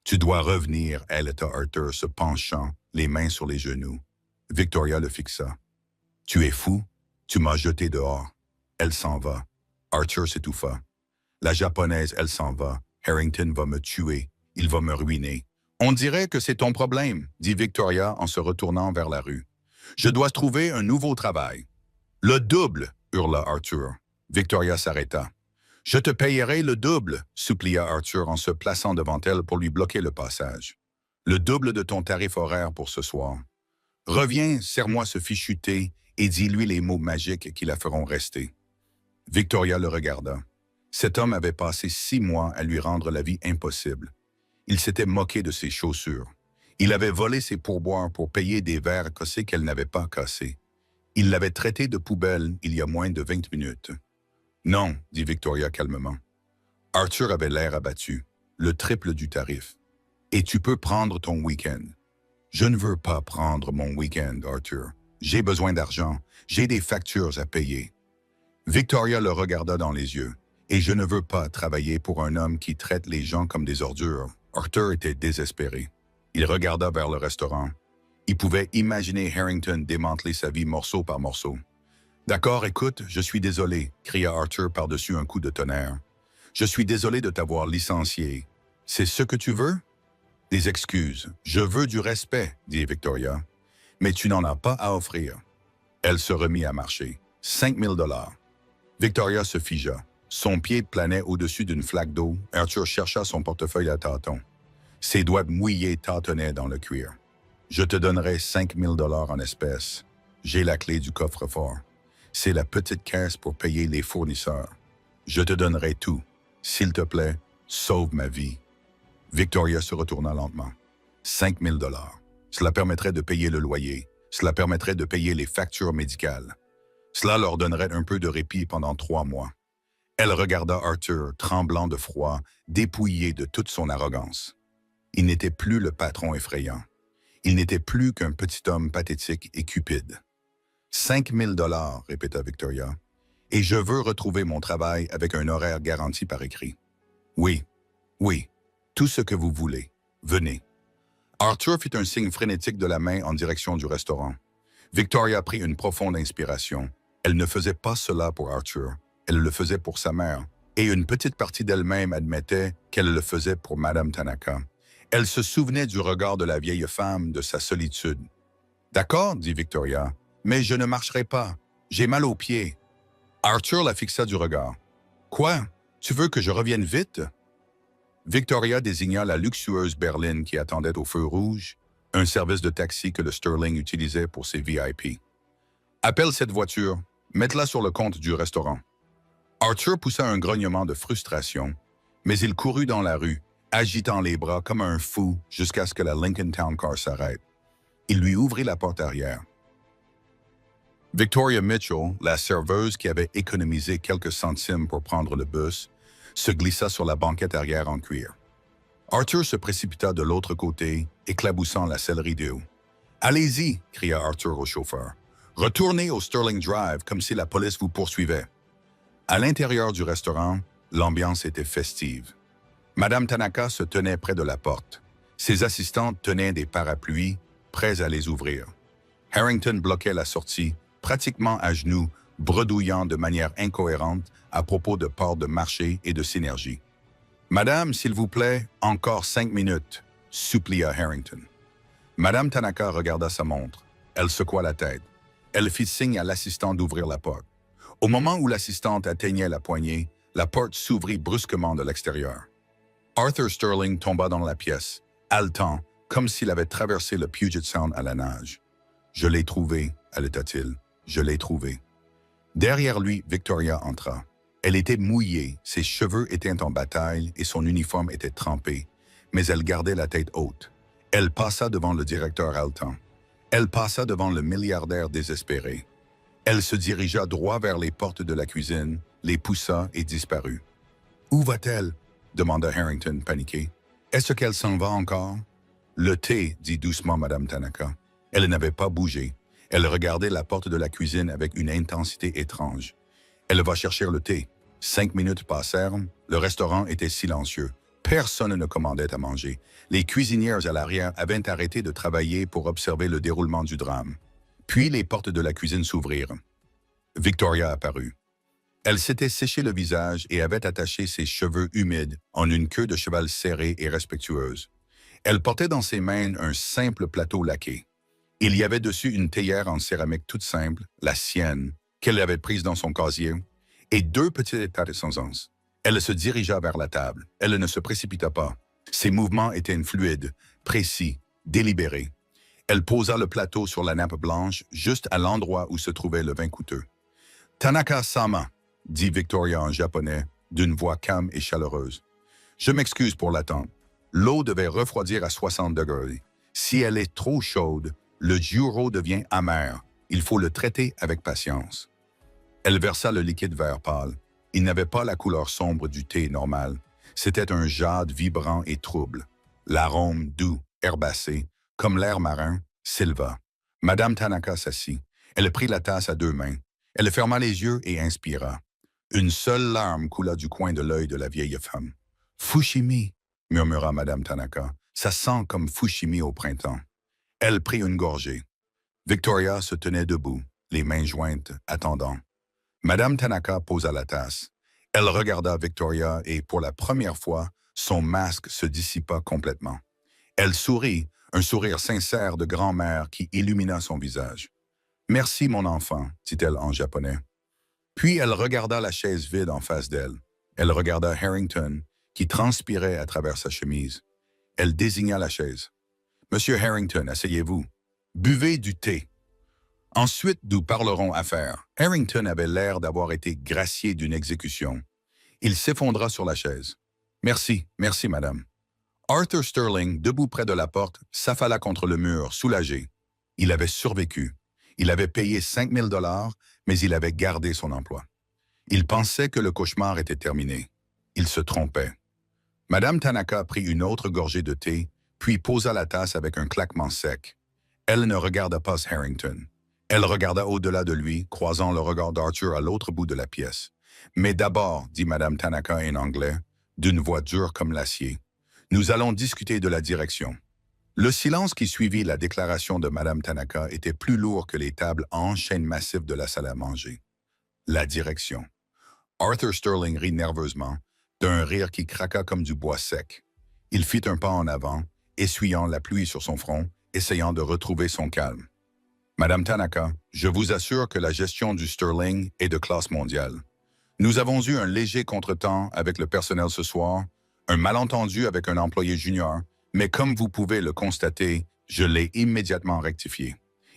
Tu dois revenir, haleta Arthur, se penchant, les mains sur les genoux. Victoria le fixa. « Tu es fou? Tu m'as jeté dehors. » Elle s'en va. Arthur s'étouffa. « La japonaise, elle s'en va. Harrington va me tuer. Il va me ruiner. »« On dirait que c'est ton problème, » dit Victoria en se retournant vers la rue. « Je dois trouver un nouveau travail. »« Le double, » hurla Arthur. Victoria s'arrêta. « Je te payerai le double, » supplia Arthur en se plaçant devant elle pour lui bloquer le passage. « Le double de ton tarif horaire pour ce soir. Reviens, serre-moi ce fichu thé et dis-lui les mots magiques qui la feront rester. » Victoria le regarda. Cet homme avait passé 6 mois à lui rendre la vie impossible. Il s'était moqué de ses chaussures. Il avait volé ses pourboires pour payer des verres cassés qu'elle n'avait pas cassés. Il l'avait traité de poubelle il y a moins de 20 minutes. « Non, » dit Victoria calmement. Arthur avait l'air abattu, le triple du tarif. « Et tu peux prendre ton week-end. »« Je ne veux pas prendre mon week-end, Arthur. J'ai besoin d'argent. J'ai des factures à payer. » Victoria le regarda dans les yeux. « Et je ne veux pas travailler pour un homme qui traite les gens comme des ordures. » Arthur était désespéré. Il regarda vers le restaurant. Il pouvait imaginer Harrington démanteler sa vie morceau par morceau. « D'accord, écoute, je suis désolé, » cria Arthur par-dessus un coup de tonnerre. « Je suis désolé de t'avoir licencié. C'est ce que tu veux? » « Des excuses. Je veux du respect, » dit Victoria. « Mais tu n'en as pas à offrir. » Elle se remit à marcher. 5 000 $. Victoria se figea. Son pied planait au-dessus d'une flaque d'eau. Arthur chercha son portefeuille à tâtons. Ses doigts mouillés tâtonnaient dans le cuir. « Je te donnerai 5 000 $ en espèces. J'ai la clé du coffre-fort. C'est la petite caisse pour payer les fournisseurs. Je te donnerai tout. S'il te plaît, sauve ma vie. » Victoria se retourna lentement. 5 000 $. Cela permettrait de payer le loyer. Cela permettrait de payer les factures médicales. Cela leur donnerait un peu de répit pendant 3 mois. Elle regarda Arthur, tremblant de froid, dépouillé de toute son arrogance. Il n'était plus le patron effrayant. Il n'était plus qu'un petit homme pathétique et cupide. « 5 000 $, répéta Victoria. « Et je veux retrouver mon travail avec un horaire garanti par écrit. »« Oui, oui, tout ce que vous voulez. Venez. » Arthur fit un signe frénétique de la main en direction du restaurant. Victoria prit une profonde inspiration. Elle ne faisait pas cela pour Arthur. Elle le faisait pour sa mère et une petite partie d'elle-même admettait qu'elle le faisait pour Madame Tanaka. Elle se souvenait du regard de la vieille femme, de sa solitude. « D'accord, dit Victoria, mais je ne marcherai pas. J'ai mal aux pieds. » Arthur la fixa du regard. « Quoi? Tu veux que je revienne vite? » Victoria désigna la luxueuse berline qui attendait au feu rouge, un service de taxi que le Sterling utilisait pour ses VIP. « Appelle cette voiture, mette-la sur le compte du restaurant. » Arthur poussa un grognement de frustration, mais il courut dans la rue, agitant les bras comme un fou jusqu'à ce que la Lincoln Town Car s'arrête. Il lui ouvrit la porte arrière. Victoria Mitchell, la serveuse qui avait économisé quelques centimes pour prendre le bus, se glissa sur la banquette arrière en cuir. Arthur se précipita de l'autre côté, éclaboussant la sellerie d'eau. « Allez-y » cria Arthur au chauffeur. « Retournez au Sterling Drive comme si la police vous poursuivait. » À l'intérieur du restaurant, l'ambiance était festive. Madame Tanaka se tenait près de la porte. Ses assistantes tenaient des parapluies, prêts à les ouvrir. Harrington bloquait la sortie, pratiquement à genoux, bredouillant de manière incohérente à propos de port de marché et de synergie. « Madame, s'il vous plaît, encore 5 minutes, » supplia Harrington. Madame Tanaka regarda sa montre. Elle secoua la tête. Elle fit signe à l'assistant d'ouvrir la porte. Au moment où l'assistante atteignait la poignée, la porte s'ouvrit brusquement de l'extérieur. Arthur Sterling tomba dans la pièce, haletant, comme s'il avait traversé le Puget Sound à la nage. « Je l'ai trouvé » haleta-t-il. « Je l'ai trouvé. » Derrière lui, Victoria entra. Elle était mouillée, ses cheveux étaient en bataille et son uniforme était trempé, mais elle gardait la tête haute. Elle passa devant le directeur haletant. Elle passa devant le milliardaire désespéré. Elle se dirigea droit vers les portes de la cuisine, les poussa et disparut. « Où va-t-elle » demanda Harrington, paniqué. « Est-ce qu'elle s'en va encore ?» « Le thé, dit doucement Madame Tanaka. Elle n'avait pas bougé. Elle regardait la porte de la cuisine avec une intensité étrange. Elle va chercher le thé. 5 minutes passèrent, le restaurant était silencieux. Personne ne commandait à manger. Les cuisinières à l'arrière avaient arrêté de travailler pour observer le déroulement du drame. Puis les portes de la cuisine s'ouvrirent. Victoria apparut. Elle s'était séché le visage et avait attaché ses cheveux humides en une queue de cheval serrée et respectueuse. Elle portait dans ses mains un simple plateau laqué. Il y avait dessus une théière en céramique toute simple, la sienne, qu'elle avait prise dans son casier, et 2 petites tasses d'essence. Elle se dirigea vers la table. Elle ne se précipita pas. Ses mouvements étaient fluides, précis, délibérés. Elle posa le plateau sur la nappe blanche, juste à l'endroit où se trouvait le vin coûteux. « Tanaka-sama » dit Victoria en japonais, d'une voix calme et chaleureuse. « Je m'excuse pour l'attente. L'eau devait refroidir à 60 degrés. Si elle est trop chaude, le gyro devient amer. Il faut le traiter avec patience. » Elle versa le liquide vert pâle. Il n'avait pas la couleur sombre du thé normal. C'était un jade vibrant et trouble. L'arôme doux, herbacé, comme l'air marin, s'éleva. Madame Tanaka s'assit. Elle prit la tasse à 2 mains. Elle ferma les yeux et inspira. Une seule larme coula du coin de l'œil de la vieille femme. « Fushimi » murmura Madame Tanaka. « Ça sent comme Fushimi au printemps. » Elle prit une gorgée. Victoria se tenait debout, les mains jointes, attendant. Madame Tanaka posa la tasse. Elle regarda Victoria et, pour la première fois, son masque se dissipa complètement. Elle sourit, un sourire sincère de grand-mère qui illumina son visage. « Merci, mon enfant » dit-elle en japonais. Puis elle regarda la chaise vide en face d'elle. Elle regarda Harrington, qui transpirait à travers sa chemise. Elle désigna la chaise. « Monsieur Harrington, asseyez-vous. Buvez du thé. » Ensuite, nous parlerons affaires. Harrington avait l'air d'avoir été gracié d'une exécution. Il s'effondra sur la chaise. « Merci, merci, madame. » Arthur Sterling, debout près de la porte, s'affala contre le mur, soulagé. Il avait survécu. Il avait payé 5 000 $, mais il avait gardé son emploi. Il pensait que le cauchemar était terminé. Il se trompait. Madame Tanaka prit une autre gorgée de thé, puis posa la tasse avec un claquement sec. Elle ne regarda pas Harrington. Elle regarda au-delà de lui, croisant le regard d'Arthur à l'autre bout de la pièce. « Mais d'abord, dit Madame Tanaka en anglais, d'une voix dure comme l'acier, nous allons discuter de la direction. » Le silence qui suivit la déclaration de Madame Tanaka était plus lourd que les tables en chaîne massive de la salle à manger. La direction. Arthur Sterling rit nerveusement, d'un rire qui craqua comme du bois sec. Il fit un pas en avant, essuyant la pluie sur son front, essayant de retrouver son calme. Madame Tanaka, je vous assure que la gestion du Sterling est de classe mondiale. Nous avons eu un léger contretemps avec le personnel ce soir, un malentendu avec un employé junior, mais comme vous pouvez le constater, je l'ai immédiatement rectifié.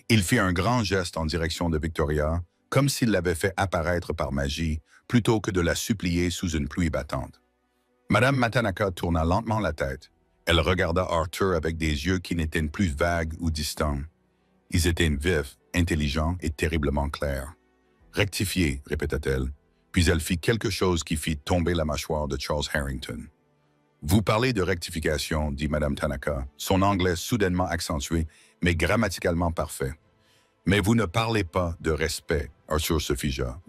Il fit un grand geste en direction de Victoria, comme s'il l'avait fait apparaître par magie, plutôt que de la supplier sous une pluie battante. Madame Matanaka tourna lentement la tête. Elle regarda Arthur avec des yeux qui n'étaient plus vagues ou distants. Ils étaient vifs, intelligents et terriblement clairs. « Rectifier », répéta-t-elle, puis elle fit quelque chose qui fit tomber la mâchoire de Charles Harrington. « Vous parlez de rectification », dit Madame Tanaka, son anglais soudainement accentué, mais grammaticalement parfait. « Mais vous ne parlez pas de respect », Arthur se figea. «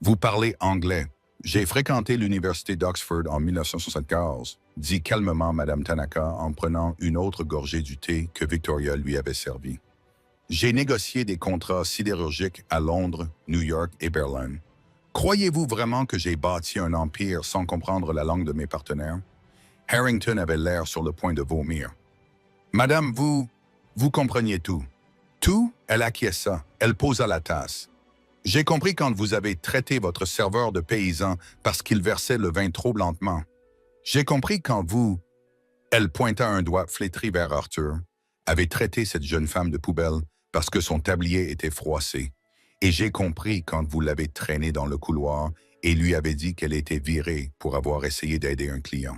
Vous parlez anglais. J'ai fréquenté l'université d'Oxford en 1974, dit calmement Madame Tanaka en prenant une autre gorgée du thé que Victoria lui avait servi. J'ai négocié des contrats sidérurgiques à Londres, New York et Berlin. Croyez-vous vraiment que j'ai bâti un empire sans comprendre la langue de mes partenaires? Harrington avait l'air sur le point de vomir. Madame, vous compreniez tout. Tout, elle acquiesça, elle posa la tasse. J'ai compris quand vous avez traité votre serveur de paysan parce qu'il versait le vin trop lentement. J'ai compris quand vous, elle pointa un doigt flétri vers Arthur, avez traité cette jeune femme de poubelle parce que son tablier était froissé. Et j'ai compris quand vous l'avez traînée dans le couloir et lui avez dit qu'elle était virée pour avoir essayé d'aider un client.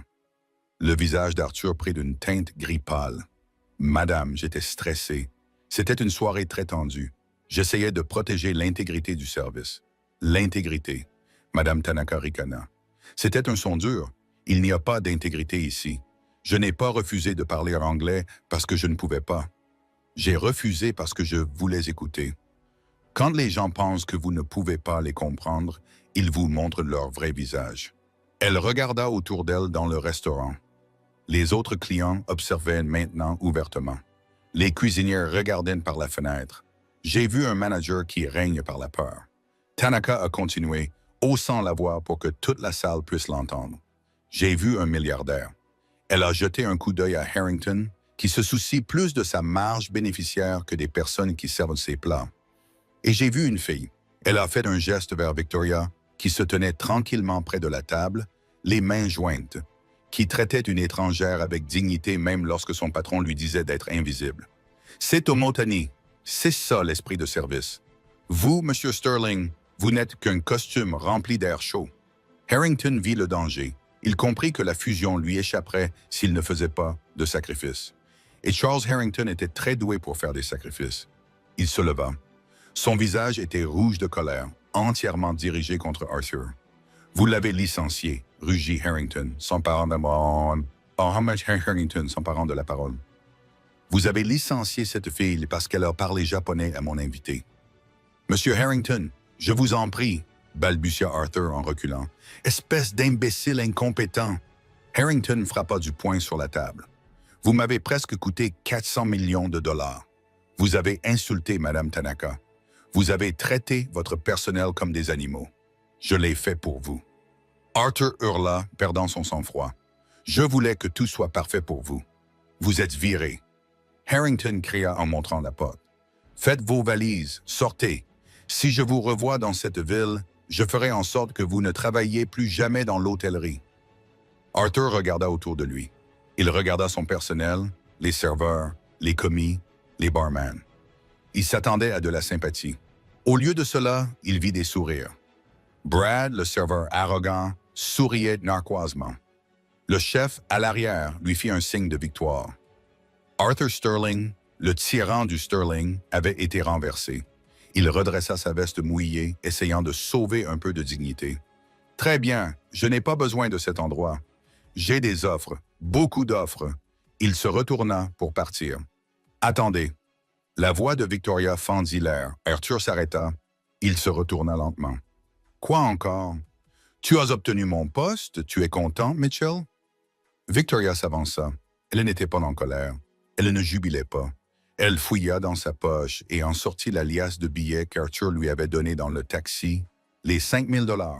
Le visage d'Arthur prit d'une teinte gris pâle. Madame, j'étais stressé. C'était une soirée très tendue. J'essayais de protéger l'intégrité du service. L'intégrité. Madame Tanaka ricana. C'était un son dur. Il n'y a pas d'intégrité ici. Je n'ai pas refusé de parler anglais parce que je ne pouvais pas. J'ai refusé parce que je voulais écouter. Quand les gens pensent que vous ne pouvez pas les comprendre, ils vous montrent leur vrai visage. Elle regarda autour d'elle dans le restaurant. Les autres clients observaient maintenant ouvertement. Les cuisinières regardaient par la fenêtre. J'ai vu un manager qui règne par la peur. Tanaka a continué, haussant la voix pour que toute la salle puisse l'entendre. J'ai vu un milliardaire. Elle a jeté un coup d'œil à Harrington, qui se soucie plus de sa marge bénéficiaire que des personnes qui servent ses plats. Et j'ai vu une fille. Elle a fait un geste vers Victoria, qui se tenait tranquillement près de la table, les mains jointes, qui traitait une étrangère avec dignité même lorsque son patron lui disait d'être invisible. C'est Omotani. C'est ça l'esprit de service. Vous, Monsieur Sterling, vous n'êtes qu'un costume rempli d'air chaud. Harrington vit le danger. Il comprit que la fusion lui échapperait s'il ne faisait pas de sacrifice. Et Charles Harrington était très doué pour faire des sacrifices. Il se leva. Son visage était rouge de colère, entièrement dirigé contre Arthur. Vous l'avez licencié, rugit Harrington, s'emparant de la parole. Vous avez licencié cette fille parce qu'elle a parlé japonais à mon invité. Monsieur Harrington, je vous en prie, balbutia Arthur en reculant. Espèce d'imbécile incompétent. Harrington frappa du poing sur la table. Vous m'avez presque coûté 400 millions de dollars. Vous avez insulté Madame Tanaka. Vous avez traité votre personnel comme des animaux. Je l'ai fait pour vous. Arthur hurla, perdant son sang-froid. Je voulais que tout soit parfait pour vous. Vous êtes viré. Harrington cria en montrant la porte. Faites vos valises, sortez. Si je vous revois dans cette ville, je ferai en sorte que vous ne travailliez plus jamais dans l'hôtellerie. Arthur regarda autour de lui. Il regarda son personnel, les serveurs, les commis, les barman. Il s'attendait à de la sympathie. Au lieu de cela, il vit des sourires. Brad, le serveur arrogant, souriait narquoisement. Le chef, à l'arrière, lui fit un signe de victoire. Arthur Sterling, le tyran du Sterling, avait été renversé. Il redressa sa veste mouillée, essayant de sauver un peu de dignité. « Très bien, je n'ai pas besoin de cet endroit. J'ai des offres, beaucoup d'offres. » Il se retourna pour partir. « Attendez. » La voix de Victoria fendit l'air. Arthur s'arrêta. Il se retourna lentement. « Quoi encore? Tu as obtenu mon poste, tu es content, Mitchell? » Victoria s'avança. Elle n'était pas en colère. Elle ne jubilait pas. Elle fouilla dans sa poche et en sortit la liasse de billets qu'Arthur lui avait donnés dans le taxi, les 5 000 $.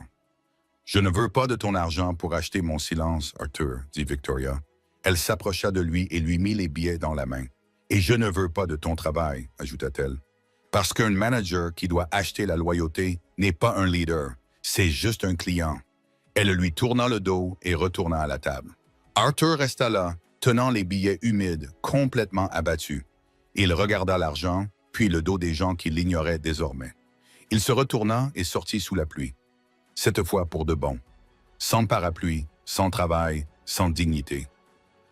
Je ne veux pas de ton argent pour acheter mon silence, Arthur, dit Victoria. Elle s'approcha de lui et lui mit les billets dans la main. Et je ne veux pas de ton travail, ajouta-t-elle. Parce qu'un manager qui doit acheter la loyauté n'est pas un leader, c'est juste un client. Elle lui tourna le dos et retourna à la table. Arthur resta là, tenant les billets humides, complètement abattus. Il regarda l'argent, puis le dos des gens qui l'ignoraient désormais. Il se retourna et sortit sous la pluie. Cette fois pour de bon. Sans parapluie, sans travail, sans dignité.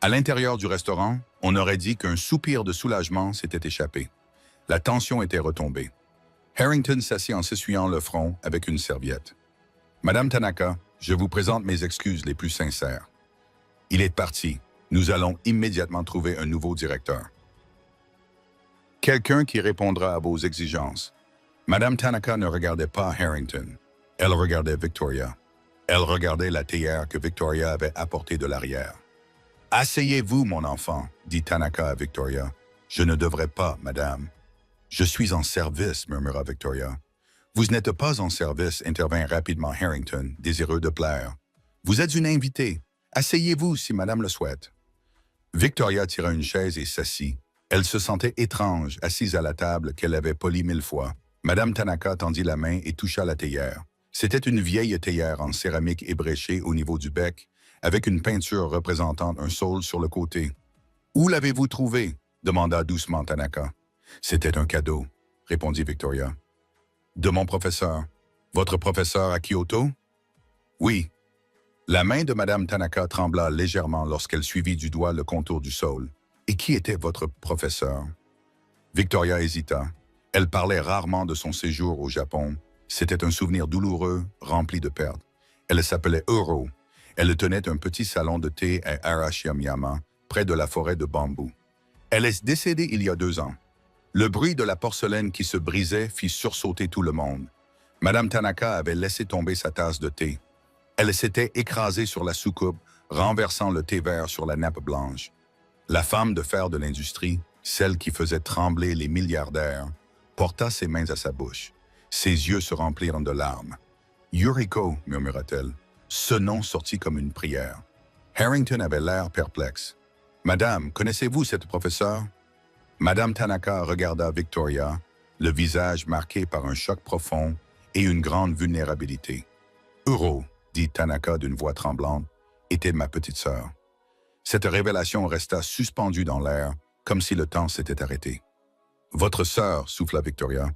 À l'intérieur du restaurant, on aurait dit qu'un soupir de soulagement s'était échappé. La tension était retombée. Harrington s'assit en s'essuyant le front avec une serviette. « Madame Tanaka, je vous présente mes excuses les plus sincères. Il est parti. Nous allons immédiatement trouver un nouveau directeur. Quelqu'un qui répondra à vos exigences. » Madame Tanaka ne regardait pas Harrington. Elle regardait Victoria. Elle regardait la théière que Victoria avait apportée de l'arrière. « Asseyez-vous, mon enfant, dit Tanaka à Victoria. « Je ne devrais pas, madame. »« Je suis en service, murmura Victoria. »« Vous n'êtes pas en service, intervint rapidement Harrington, désireux de plaire. « Vous êtes une invitée. Asseyez-vous si madame le souhaite. » Victoria tira une chaise et s'assit. Elle se sentait étrange, assise à la table qu'elle avait polie 1000 fois. Madame Tanaka tendit la main et toucha la théière. C'était une vieille théière en céramique ébréchée au niveau du bec, avec une peinture représentant un saule sur le côté. « Où l'avez-vous trouvé » demanda doucement Tanaka. « C'était un cadeau » répondit Victoria. « De mon professeur. Votre professeur à Kyoto ?»« Oui. » La main de Madame Tanaka trembla légèrement lorsqu'elle suivit du doigt le contour du saule. « Et qui était votre professeur ?» Victoria hésita. Elle parlait rarement de son séjour au Japon. C'était un souvenir douloureux, rempli de pertes. Elle s'appelait Uro. Elle tenait un petit salon de thé à Arashiyama, près de la forêt de bambou. Elle est décédée il y a 2 ans. Le bruit de la porcelaine qui se brisait fit sursauter tout le monde. Madame Tanaka avait laissé tomber sa tasse de thé. Elle s'était écrasée sur la soucoupe, renversant le thé vert sur la nappe blanche. La femme de fer de l'industrie, celle qui faisait trembler les milliardaires, porta ses mains à sa bouche. Ses yeux se remplirent de larmes. « Yuriko » murmura-t-elle. Ce nom sortit comme une prière. Harrington avait l'air perplexe. « Madame, connaissez-vous cette professeure » Madame Tanaka regarda Victoria, le visage marqué par un choc profond et une grande vulnérabilité. « Uro » dit Tanaka d'une voix tremblante, « était ma petite sœur. » Cette révélation resta suspendue dans l'air, comme si le temps s'était arrêté. « Votre sœur » souffla Victoria.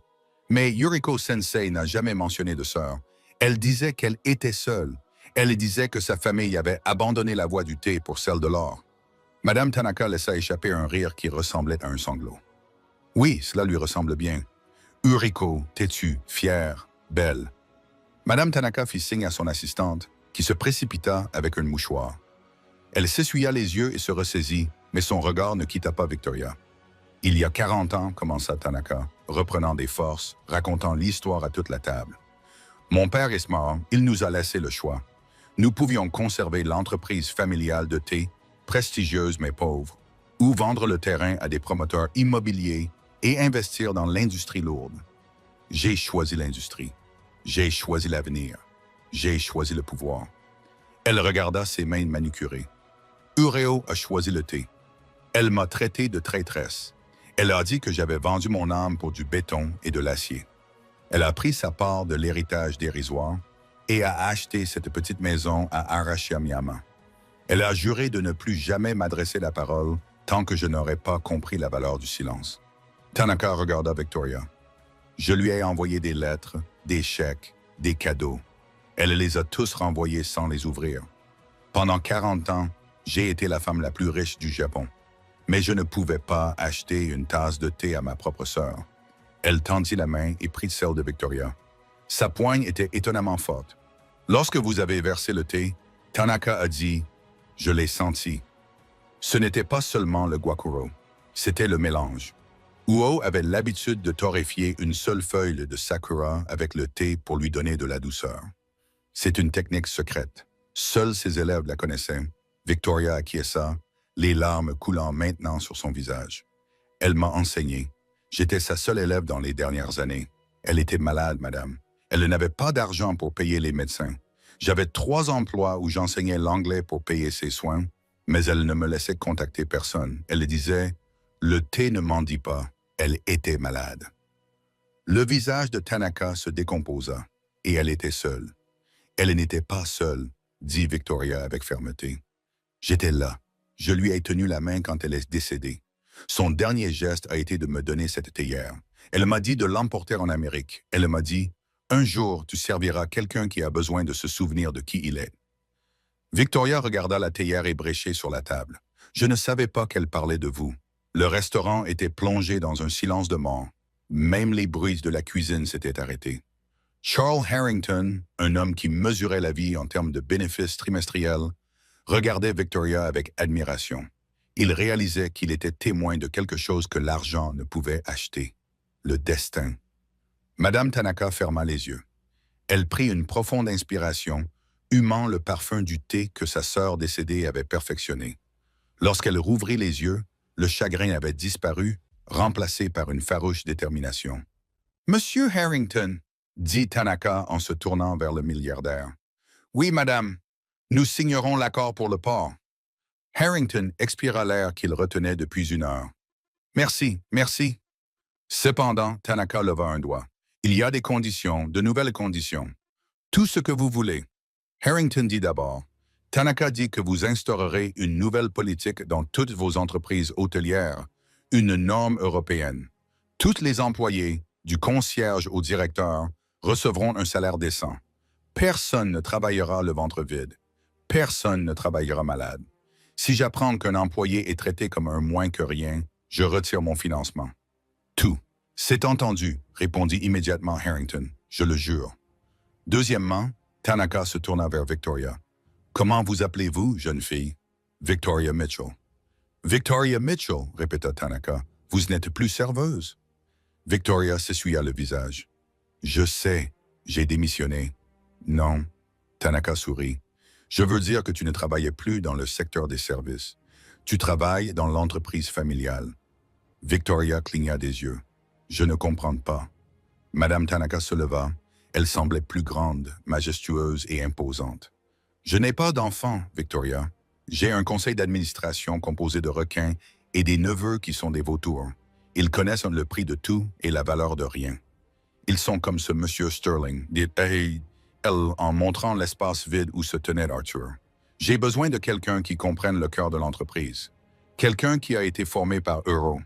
Mais Yuriko Sensei n'a jamais mentionné de sœur. Elle disait qu'elle était seule. Elle disait que sa famille avait abandonné la voie du thé pour celle de l'or. Madame Tanaka laissa échapper un rire qui ressemblait à un sanglot. Oui, cela lui ressemble bien. Yuriko, têtue, fière, belle. Madame Tanaka fit signe à son assistante, qui se précipita avec un mouchoir. Elle s'essuya les yeux et se ressaisit, mais son regard ne quitta pas Victoria. « Il y a 40 ans, commença Tanaka, reprenant des forces, racontant l'histoire à toute la table. Mon père est mort, il nous a laissé le choix. Nous pouvions conserver l'entreprise familiale de thé, prestigieuse mais pauvre, ou vendre le terrain à des promoteurs immobiliers et investir dans l'industrie lourde. J'ai choisi l'industrie. J'ai choisi l'avenir. J'ai choisi le pouvoir. » Elle regarda ses mains manucurées. « Ureo a choisi le thé. Elle m'a traité de traîtresse. Elle a dit que j'avais vendu mon âme pour du béton et de l'acier. Elle a pris sa part de l'héritage dérisoire et a acheté cette petite maison à Arashiyama. Elle a juré de ne plus jamais m'adresser la parole tant que je n'aurais pas compris la valeur du silence. » Tanaka regarda Victoria. « Je lui ai envoyé des lettres, des chèques, des cadeaux. Elle les a tous renvoyés sans les ouvrir. Pendant 40 ans, j'ai été la femme la plus riche du Japon. Mais je ne pouvais pas acheter une tasse de thé à ma propre sœur. » Elle tendit la main et prit celle de Victoria. Sa poigne était étonnamment forte. Lorsque vous avez versé le thé, Tanaka a dit « Je l'ai senti ». Ce n'était pas seulement le guakuro, c'était le mélange. Uo avait l'habitude de torréfier une seule feuille de sakura avec le thé pour lui donner de la douceur. C'est une technique secrète. Seuls ses élèves la connaissaient. Victoria acquiesça, les larmes coulant maintenant sur son visage. Elle m'a enseigné. J'étais sa seule élève dans les dernières années. Elle était malade, madame. Elle n'avait pas d'argent pour payer les médecins. J'avais 3 emplois où j'enseignais l'anglais pour payer ses soins, mais elle ne me laissait contacter personne. Elle disait « Le thé ne m'en dit pas ». Elle était malade. Le visage de Tanaka se décomposa, et elle était seule. Elle n'était pas seule, dit Victoria avec fermeté. J'étais là. Je lui ai tenu la main quand elle est décédée. Son dernier geste a été de me donner cette théière. Elle m'a dit de l'emporter en Amérique. Elle m'a dit « Un jour, tu serviras quelqu'un qui a besoin de se souvenir de qui il est. » Victoria regarda la théière ébréchée sur la table. Je ne savais pas qu'elle parlait de vous. Le restaurant était plongé dans un silence de mort. Même les bruits de la cuisine s'étaient arrêtés. Charles Harrington, un homme qui mesurait la vie en termes de bénéfices trimestriels, regardait Victoria avec admiration. Il réalisait qu'il était témoin de quelque chose que l'argent ne pouvait acheter. Le destin. Madame Tanaka ferma les yeux. Elle prit une profonde inspiration, humant le parfum du thé que sa sœur décédée avait perfectionné. Lorsqu'elle rouvrit les yeux, le chagrin avait disparu, remplacé par une farouche détermination. « Monsieur Harrington », dit Tanaka en se tournant vers le milliardaire. « Oui, madame, nous signerons l'accord pour le port. » Harrington expira l'air qu'il retenait depuis 1 heure. « Merci, merci. » Cependant, Tanaka leva un doigt. « Il y a des conditions, de nouvelles conditions. Tout ce que vous voulez. » Harrington dit d'abord. « Tanaka dit que vous instaurerez une nouvelle politique dans toutes vos entreprises hôtelières, une norme européenne. Tous les employés, du concierge au directeur, recevront un salaire décent. Personne ne travaillera le ventre vide. Personne ne travaillera malade. Si j'apprends qu'un employé est traité comme un moins que rien, je retire mon financement. » Tout. « C'est entendu, » répondit immédiatement Harrington. « Je le jure. » Deuxièmement, Tanaka se tourna vers Victoria. « Comment vous appelez-vous, jeune fille? »« Victoria Mitchell. »« Victoria Mitchell, » répéta Tanaka. « Vous n'êtes plus serveuse. » Victoria s'essuya le visage. « Je sais, j'ai démissionné. »« Non. » Tanaka sourit. « Je veux dire que tu ne travaillais plus dans le secteur des services. Tu travailles dans l'entreprise familiale. » Victoria cligna des yeux. « Je ne comprends pas. » Madame Tanaka se leva. Elle semblait plus grande, majestueuse et imposante. « Je n'ai pas d'enfant, Victoria. J'ai un conseil d'administration composé de requins et des neveux qui sont des vautours. Ils connaissent le prix de tout et la valeur de rien. Ils sont comme ce monsieur Sterling, dit-elle en montrant l'espace vide où se tenait Arthur. J'ai besoin de quelqu'un qui comprenne le cœur de l'entreprise. Quelqu'un qui a été formé par Euro.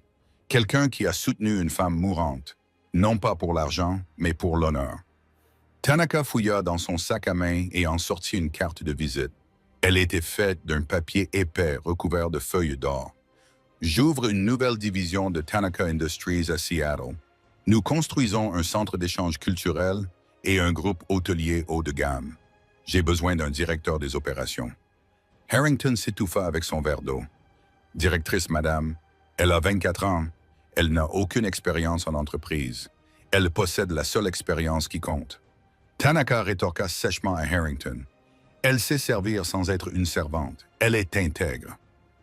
Quelqu'un qui a soutenu une femme mourante. Non pas pour l'argent, mais pour l'honneur. » Tanaka fouilla dans son sac à main et en sortit une carte de visite. Elle était faite d'un papier épais recouvert de feuilles d'or. « J'ouvre une nouvelle division de Tanaka Industries à Seattle. Nous construisons un centre d'échange culturel et un groupe hôtelier haut de gamme. J'ai besoin d'un directeur des opérations. » Harrington s'étouffa avec son verre d'eau. « Directrice, madame, elle a 24 ans. Elle n'a aucune expérience en entreprise. Elle possède la seule expérience qui compte. » Tanaka rétorqua sèchement à Harrington. « Elle sait servir sans être une servante. Elle est intègre. »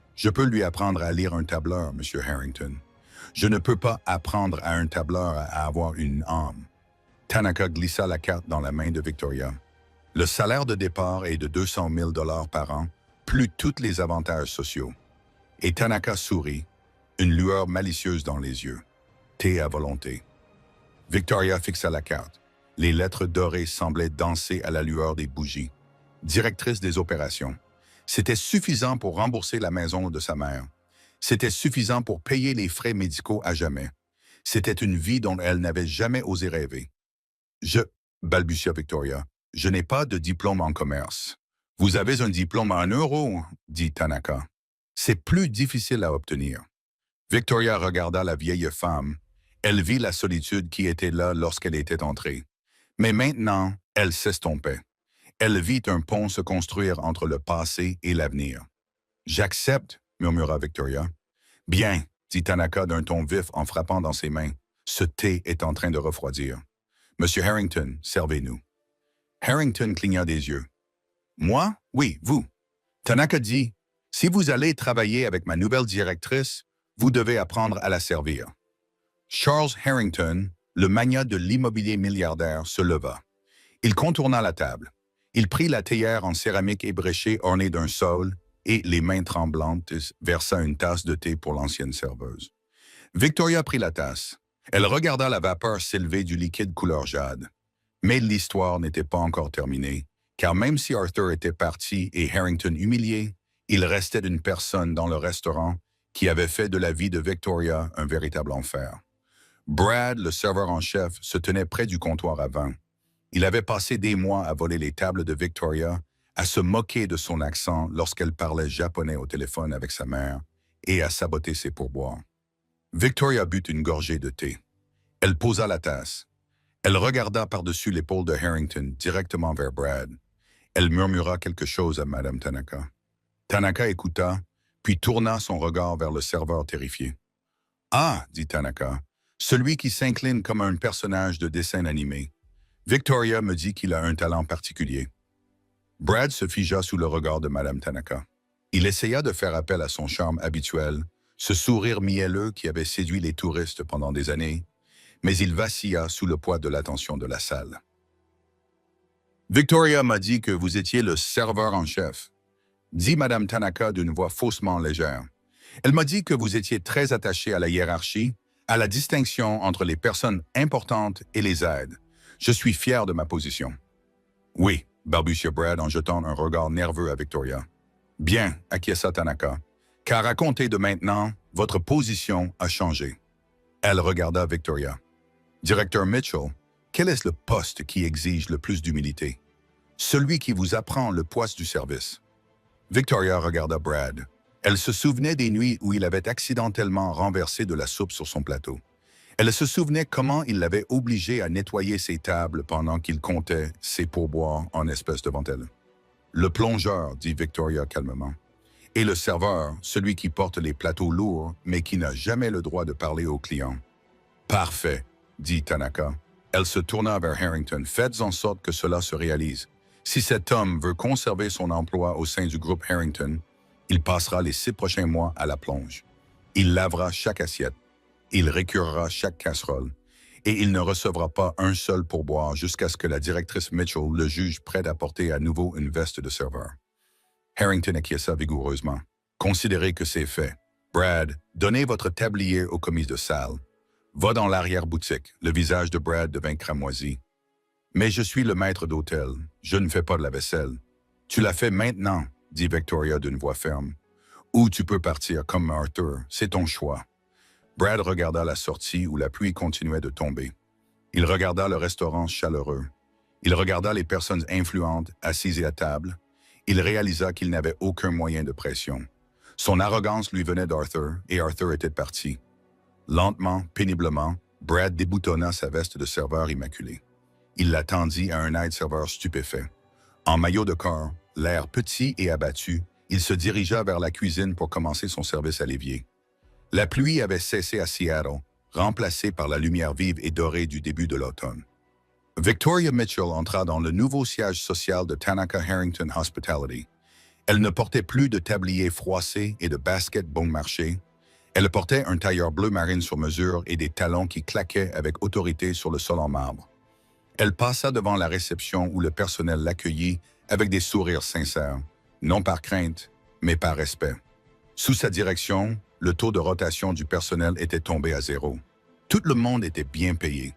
« Je peux lui apprendre à lire un tableur, Monsieur Harrington. Je ne peux pas apprendre à un tableur à avoir une âme. » Tanaka glissa la carte dans la main de Victoria. « Le salaire de départ est de 200 000 $ par an, plus tous les avantages sociaux. » Et Tanaka sourit, une lueur malicieuse dans les yeux. « Thé à volonté. » Victoria fixa la carte. Les lettres dorées semblaient danser à la lueur des bougies. Directrice des opérations. C'était suffisant pour rembourser la maison de sa mère. C'était suffisant pour payer les frais médicaux à jamais. C'était une vie dont elle n'avait jamais osé rêver. « balbutia Victoria, « je n'ai pas de diplôme en commerce. »« Vous avez un diplôme en euros, » dit Tanaka. « C'est plus difficile à obtenir. » Victoria regarda la vieille femme. Elle vit la solitude qui était là lorsqu'elle était entrée. Mais maintenant, elle s'estompait. Elle vit un pont se construire entre le passé et l'avenir. « J'accepte, » murmura Victoria. « Bien, » dit Tanaka d'un ton vif en frappant dans ses mains. « Ce thé est en train de refroidir. Monsieur Harrington, servez-nous. » Harrington cligna des yeux. « Moi? Oui, vous. » Tanaka dit, « Si vous allez travailler avec ma nouvelle directrice, vous devez apprendre à la servir. » Charles Harrington, le magnat de l'immobilier milliardaire, se leva. Il contourna la table. Il prit la théière en céramique ébréchée ornée d'un sol et, les mains tremblantes, versa une tasse de thé pour l'ancienne serveuse. Victoria prit la tasse. Elle regarda la vapeur s'élever du liquide couleur jade. Mais l'histoire n'était pas encore terminée, car même si Arthur était parti et Harrington humilié, il restait une personne dans le restaurant qui avait fait de la vie de Victoria un véritable enfer. Brad, le serveur en chef, se tenait près du comptoir à vin. Il avait passé des mois à voler les tables de Victoria, à se moquer de son accent lorsqu'elle parlait japonais au téléphone avec sa mère et à saboter ses pourboires. Victoria but une gorgée de thé. Elle posa la tasse. Elle regarda par-dessus l'épaule de Harrington directement vers Brad. Elle murmura quelque chose à Madame Tanaka. Tanaka écouta, puis tourna son regard vers le serveur terrifié. « Ah, dit Tanaka, celui qui s'incline comme un personnage de dessin animé. Victoria me dit qu'il a un talent particulier. » Brad se figea sous le regard de Madame Tanaka. Il essaya de faire appel à son charme habituel, ce sourire mielleux qui avait séduit les touristes pendant des années, mais il vacilla sous le poids de l'attention de la salle. « Victoria m'a dit que vous étiez le serveur en chef, » dit Madame Tanaka d'une voix faussement légère. « Elle m'a dit que vous étiez très attaché à la hiérarchie, à la distinction entre les personnes importantes et les aides. Je suis fier de ma position. »« Oui, » balbutia Brad en jetant un regard nerveux à Victoria. « Bien, » acquiesça Tanaka, « car à compter de maintenant, votre position a changé. » Elle regarda Victoria. « Directeur Mitchell, quel est le poste qui exige le plus d'humilité? Celui qui vous apprend le poids du service. » Victoria regarda Brad. Elle se souvenait des nuits où il avait accidentellement renversé de la soupe sur son plateau. Elle se souvenait comment il l'avait obligé à nettoyer ses tables pendant qu'il comptait ses pourboires en espèces devant elle. « Le plongeur, » dit Victoria calmement. « Et le serveur, celui qui porte les plateaux lourds, mais qui n'a jamais le droit de parler aux clients. »« Parfait, » dit Tanaka. Elle se tourna vers Harrington. « Faites en sorte que cela se réalise. Si cet homme veut conserver son emploi au sein du groupe Harrington, il passera les 6 prochains mois à la plonge. Il lavera chaque assiette. Il récurera chaque casserole. Et il ne recevra pas un seul pourboire jusqu'à ce que la directrice Mitchell le juge prêt à porter à nouveau une veste de serveur. » Harrington acquiesça vigoureusement. « Considérez que c'est fait. Brad, donnez votre tablier au commis de salle. Va dans l'arrière-boutique. » Le visage de Brad devint cramoisi. « Mais je suis le maître d'hôtel. Je ne fais pas de la vaisselle. »« Tu la fais maintenant, » dit Victoria d'une voix ferme. « Ou tu peux partir comme Arthur. C'est ton choix. » Brad regarda la sortie où la pluie continuait de tomber. Il regarda le restaurant chaleureux. Il regarda les personnes influentes assises à table. Il réalisa qu'il n'avait aucun moyen de pression. Son arrogance lui venait d'Arthur, et Arthur était parti. Lentement, péniblement, Brad déboutonna sa veste de serveur immaculé. Il la tendit à un aide-serveur stupéfait. En maillot de corps, l'air petit et abattu, il se dirigea vers la cuisine pour commencer son service à l'évier. La pluie avait cessé à Seattle, remplacée par la lumière vive et dorée du début de l'automne. Victoria Mitchell entra dans le nouveau siège social de Tanaka Harrington Hospitality. Elle ne portait plus de tablier froissé et de basket bon marché. Elle portait un tailleur bleu marine sur mesure et des talons qui claquaient avec autorité sur le sol en marbre. Elle passa devant la réception où le personnel l'accueillit avec des sourires sincères, non par crainte, mais par respect. Sous sa direction, le taux de rotation du personnel était tombé à 0. Tout le monde était bien payé.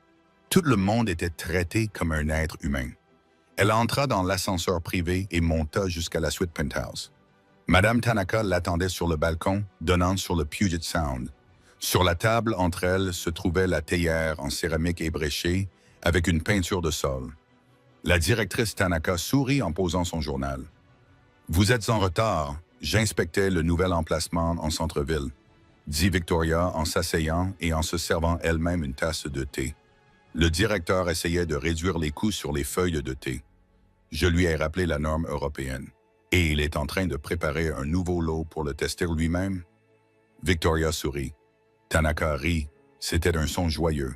Tout le monde était traité comme un être humain. Elle entra dans l'ascenseur privé et monta jusqu'à la suite penthouse. Madame Tanaka l'attendait sur le balcon, donnant sur le Puget Sound. Sur la table entre elles se trouvait la théière en céramique ébréchée avec une peinture de sol. La directrice Tanaka sourit en posant son journal. « Vous êtes en retard. J'inspectais le nouvel emplacement en centre-ville, » dit Victoria en s'asseyant et en se servant elle-même une tasse de thé. Le directeur essayait de réduire les coûts sur les feuilles de thé. Je lui ai rappelé la norme européenne. Et il est en train de préparer un nouveau lot pour le tester lui-même. Victoria sourit. Tanaka rit. C'était un son joyeux.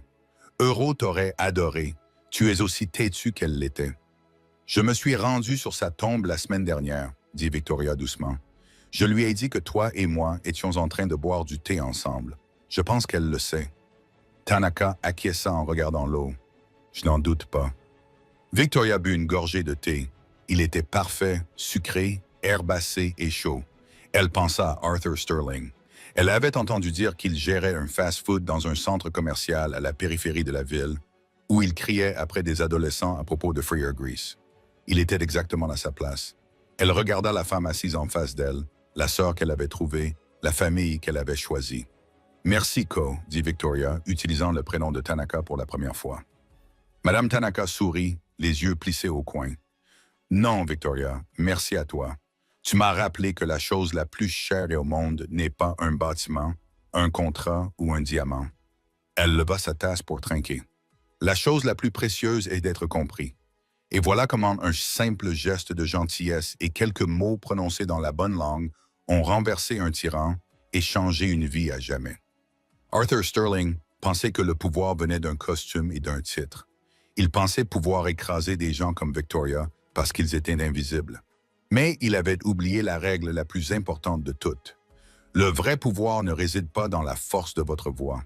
Euro t'aurait adoré. Tu es aussi têtu qu'elle l'était. Je me suis rendu sur sa tombe la semaine dernière, dit Victoria doucement. Je lui ai dit que toi et moi étions en train de boire du thé ensemble. Je pense qu'elle le sait. Tanaka acquiesça en regardant l'eau. Je n'en doute pas. Victoria but une gorgée de thé. Il était parfait, sucré, herbacé et chaud. Elle pensa à Arthur Sterling. Elle avait entendu dire qu'il gérait un fast-food dans un centre commercial à la périphérie de la ville, où il criait après des adolescents à propos de Freer Grease. Il était exactement à sa place. Elle regarda la femme assise en face d'elle, la sœur qu'elle avait trouvée, la famille qu'elle avait choisie. « Merci, Ko », dit Victoria, utilisant le prénom de Tanaka pour la première fois. Madame Tanaka sourit, les yeux plissés au coin. « Non, Victoria, merci à toi. Tu m'as rappelé que la chose la plus chère au monde n'est pas un bâtiment, un contrat ou un diamant. » Elle leva sa tasse pour trinquer. « La chose la plus précieuse est d'être compris. Et voilà comment un simple geste de gentillesse et quelques mots prononcés dans la bonne langue ont renversé un tyran et changé une vie à jamais. » Arthur Sterling pensait que le pouvoir venait d'un costume et d'un titre. Il pensait pouvoir écraser des gens comme Victoria parce qu'ils étaient invisibles. Mais il avait oublié la règle la plus importante de toutes. Le vrai pouvoir ne réside pas dans la force de votre voix.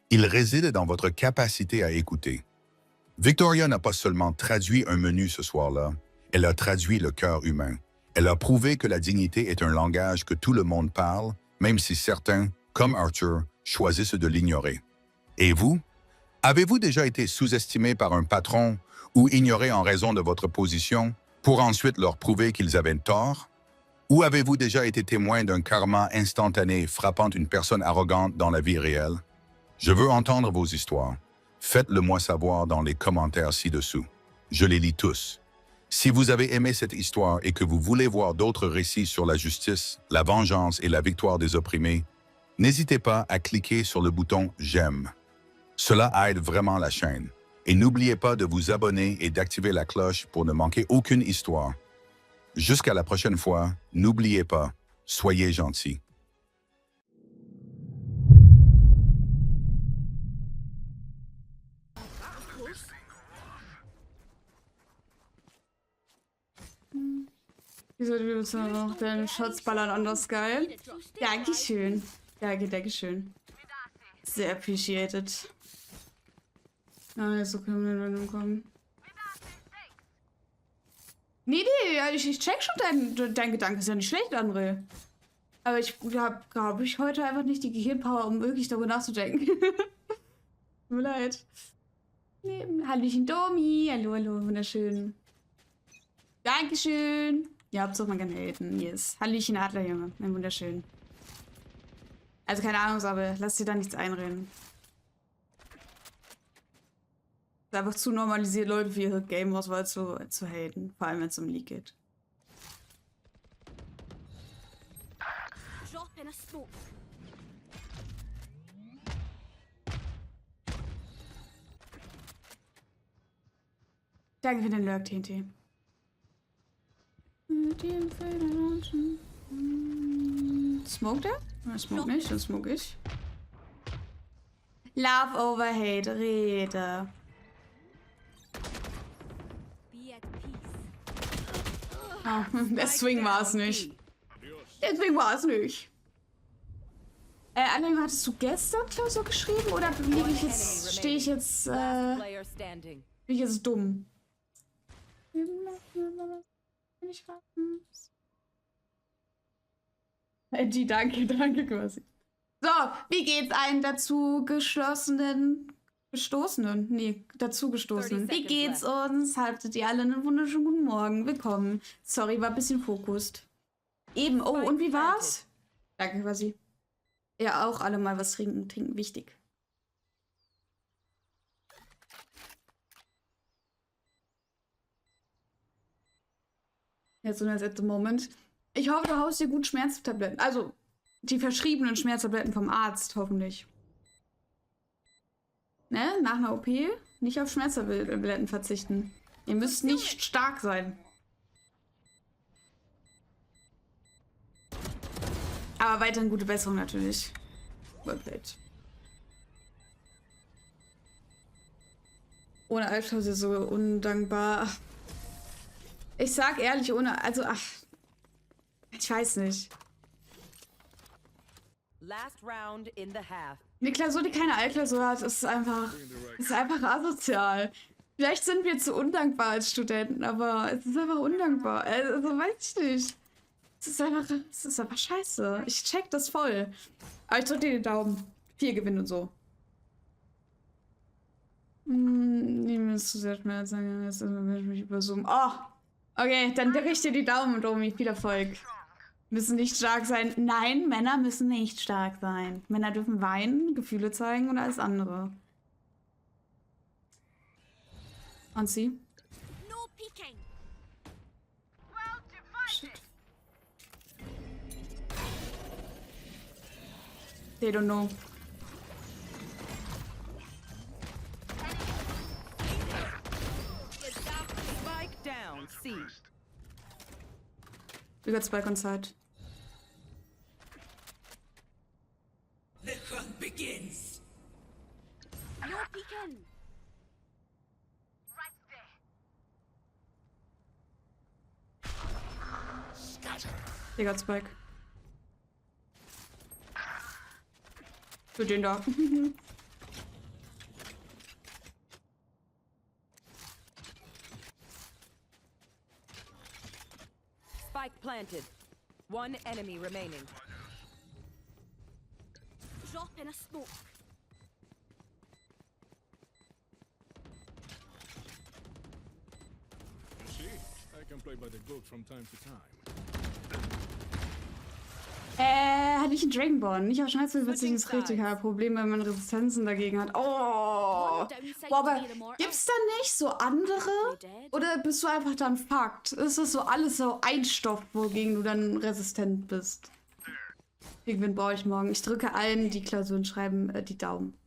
Il réside dans votre capacité à écouter. Victoria n'a pas seulement traduit un menu ce soir-là, elle a traduit le cœur humain. Elle a prouvé que la dignité est un langage que tout le monde parle, même si certains, comme Arthur, choisissent de l'ignorer. Et vous? Avez-vous déjà été sous-estimé par un patron ou ignoré en raison de votre position pour ensuite leur prouver qu'ils avaient tort? Ou avez-vous déjà été témoin d'un karma instantané frappant une personne arrogante dans la vie réelle? Je veux entendre vos histoires. Faites-le moi savoir dans les commentaires ci-dessous. Je les lis tous. Si vous avez aimé cette histoire et que vous voulez voir d'autres récits sur la justice, la vengeance et la victoire des opprimés, n'hésitez pas à cliquer sur le bouton « J'aime ». Cela aide vraiment la chaîne. Et n'oubliez pas de vous abonner et d'activer la cloche pour ne manquer aucune histoire. Jusqu'à la prochaine fois, n'oubliez pas, soyez gentils. Wieso willst du noch deinen Schatzballern anders geil? Dankeschön. Dankeschön. Sehr appreciated. Ah, jetzt so können wir dann kommen. Nee, ich check schon dein Gedanke, ist ja nicht schlecht, André. Aber ich habe, glaube ich, heute einfach nicht die Gehirnpower, um wirklich darüber nachzudenken. Tut mir leid. Nee, Hallöchen Domi, hallo, wunderschön. Dankeschön. Ja, Hauptsache man kann haten, yes. Hallöchen Adlerjunge, mein wunderschön. Also keine Ahnung, aber lass dir da nichts einreden. Ist einfach zu normalisiert, Leute für ihre Game-Auswahl zu haten. Vor allem, wenn es um League geht. Danke für den Lurk, TNT. Smoke der? Smoke nicht, dann smoke ich. Love over Hate, Rede. Oh, der Swing war es nicht. Der Swing war es nicht. Anne, hattest du gestern Klausur geschrieben oder stehe ich jetzt, bin ich jetzt dumm? Die danke quasi. So, wie geht's einem dazugestoßenen? Wie geht's uns? Hattet ihr alle einen wunderschönen guten Morgen? Willkommen. Sorry, war ein bisschen fokust. Eben, oh, und wie war's? Danke quasi. Ja, auch alle mal was trinken, wichtig. Jetzt so als at the moment. Ich hoffe, du haust dir gut Schmerztabletten. Also, die verschriebenen Schmerztabletten vom Arzt, hoffentlich. Ne? Nach einer OP nicht auf Schmerztabletten verzichten. Ihr müsst nicht stark sein. Aber weiterhin gute Besserung natürlich. Well played. Ohne Albtraum ist so undankbar. Ich sag ehrlich, also, ich weiß nicht. Eine Klausur, die keine Altklausur hat, ist einfach asozial. Vielleicht sind wir zu undankbar als Studenten, aber es ist einfach undankbar. Also weiß ich nicht. Es ist einfach scheiße. Ich check das voll. Aber ich drück dir den Daumen. 4 gewinnen und so. Mir ist zu sehr Schmerz. Jetzt will ich mich überzoomen. Oh! Okay, dann drück ich dir die Daumen, Domi. Viel Erfolg. Müssen nicht stark sein. Nein, Männer müssen nicht stark sein. Männer dürfen weinen, Gefühle zeigen und alles andere. Und sie? No peeking. Shit. They don't know. Spike down, C. We got Spike on side. The hunt begins. No peeking. They got Spike. Für den da. Spike planted. One enemy remaining. Drop in a smoke. See, I can play by the book from time to time. Hatte ich einen Dragonborn. Nicht auf Schneidwürfeln ist richtig ein Problem, wenn man Resistenzen dagegen hat. Oh! Boah, aber gibt's da nicht so andere? Oder bist du einfach dann fucked? Ist das so alles so ein Stoff, wogegen du dann resistent bist? Irgendwen brauche ich morgen. Ich drücke allen, die Klausuren schreiben, die Daumen.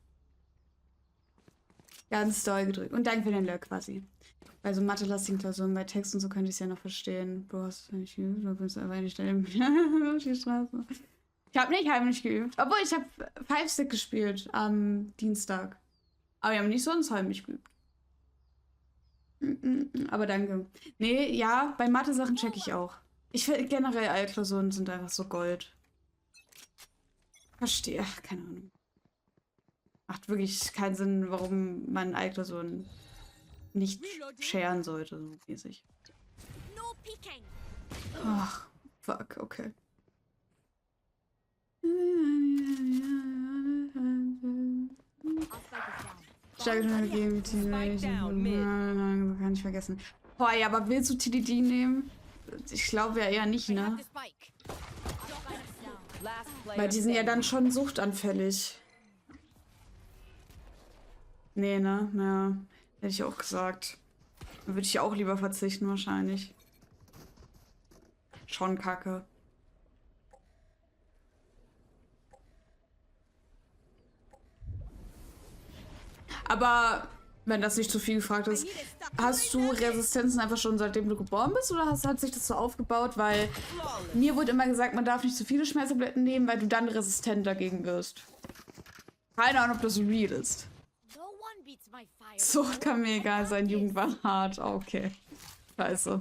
Ganz doll gedrückt. Und danke für den Lurk quasi. Bei so mathelastigen Klausuren, bei Text und so könnte ich es ja noch verstehen. Du hast nicht geübt, du bist einfach nicht auf die Straße. Ich habe nicht heimlich geübt. Obwohl, ich habe Five-Stick gespielt am Dienstag. Aber wir haben nicht sonst heimlich geübt. Aber danke. Nee, ja, bei Mathe-Sachen check ich auch. Ich finde generell, Altklausuren sind einfach so Gold. Verstehe, ach, keine Ahnung. Macht wirklich keinen Sinn, warum man Altklausuren nicht scheren sollte, so mäßig. No peeking. Ach, fuck, okay. Starke gegen kann ich vergessen. Boah, ja, aber willst du TDD nehmen? Ich glaube ja eher nicht, ne? The spike. Drop in a smoke. Last player Weil die sind ja standing. dann schon suchtanfällig. Nee, ne? Ja, hätte ich auch gesagt. Dann würde ich ja auch lieber verzichten, wahrscheinlich. Schon kacke. Aber wenn das nicht zu viel gefragt ist, hast du Resistenzen einfach schon seitdem du geboren bist oder hat sich das so aufgebaut? Weil mir wurde immer gesagt, man darf nicht zu viele Schmerztabletten nehmen, weil du dann resistent dagegen wirst. Keine Ahnung, ob das real ist. No one beats my fire. Sucht kann mir egal sein, Jugend war hart. Okay. Scheiße.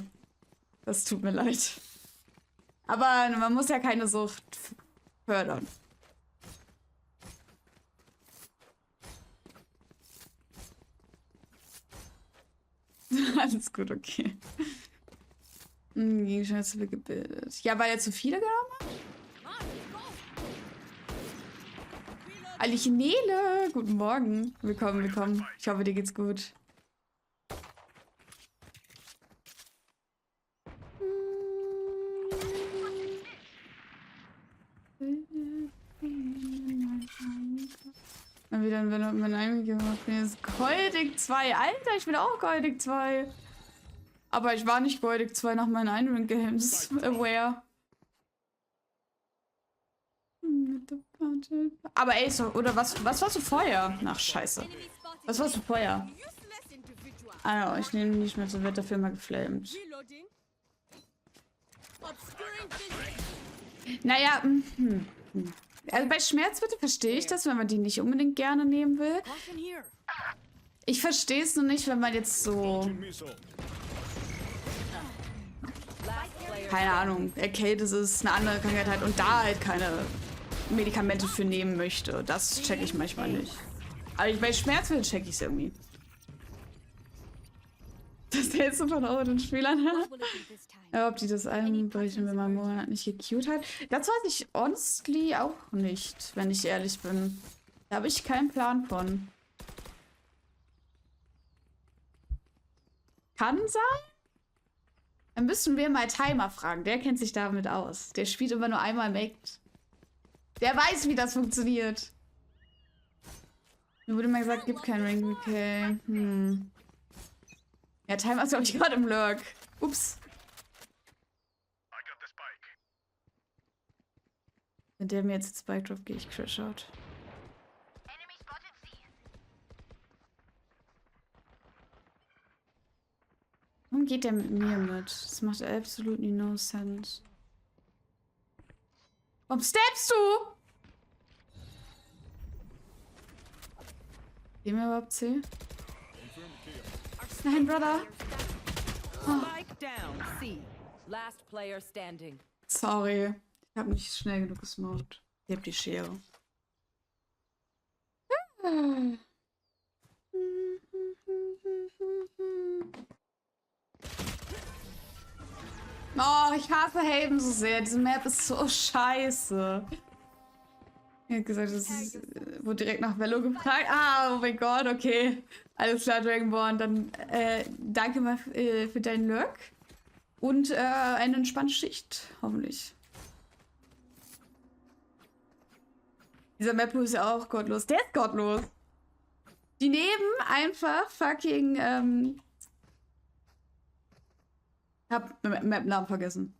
Das tut mir leid. Aber man muss ja keine Sucht fördern. Alles gut, okay. Gegenstände wird gebildet. Ja, weil er zu viele genommen hat? Alichinele, guten Morgen. Willkommen, willkommen. Ich hoffe, dir geht's gut. Dann wieder, wenn man eingemacht ist. Goldig 2. Alter, ich bin auch Goldig 2. Aber ich war nicht Goldig 2 nach meinen Einring Games. Aware. Aber ey, so, oder was warst du vorher? Ach, scheiße. Enemy spotted. Was warst du vorher? Useless individual. Ah, ich nehme nicht mehr, so wird dafür mal geflamed. Reloading. Obscuring vision. Naja, also bei Schmerzmittel verstehe ich das, wenn man die nicht unbedingt gerne nehmen will. Caution here. Ich verstehe es nur nicht, wenn man jetzt so, Missile. Last player keine Ahnung, Erkältet ist eine andere Krankheit hat und da halt keine Medikamente für nehmen möchte. Das check ich manchmal nicht. Aber bei Schmerzmittel check ich es irgendwie. Das hältst du von den Spielern. What will it be this time? Ja, ob die das einbrechen, wenn man einen Monat nicht gecued hat. Das weiß ich honestly auch nicht, wenn ich ehrlich bin. Da habe ich keinen Plan von. Kann sein? Dann müssen wir mal Timer fragen. Der kennt sich damit aus. Der spielt immer nur einmal Mate. Der weiß, wie das funktioniert. Mir wurde mal gesagt, gibt kein Ring, okay. Ja, Timer ist, glaube ich, gerade im Lurk. Ups. Wenn der mir jetzt Spike droppt, gehe ich Crash out. Warum geht der mit mir mit? Das macht absolutely no sense. Warum steppst du? Gehen wir überhaupt C? Nein, Brother. Spike down C. Last player standing. Sorry. Ich habe nicht schnell genug gesmoked. Ich hab die Schere. Oh, ich hasse Haven so sehr. Diese Map ist so scheiße. Ich hab gesagt, das ist, wurde direkt nach Velo gefragt. Ah, oh mein Gott, okay. Alles klar, Dragonborn. Dann danke mal für deinen Lurk. Und eine entspannte Schicht, hoffentlich. Dieser Map ist ja auch gottlos. Der ist gottlos. Die nehmen einfach fucking, hab Map-Namen vergessen.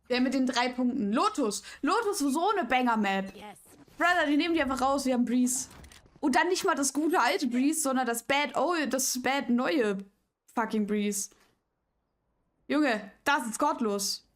Der mit den 3 Punkten. Lotus. Lotus, so eine Banger-Map. Yes. Brother, die nehmen die einfach raus. Wir haben Breeze. Und dann nicht mal das gute alte Breeze, sondern das bad neue fucking Breeze. Junge, das ist gottlos.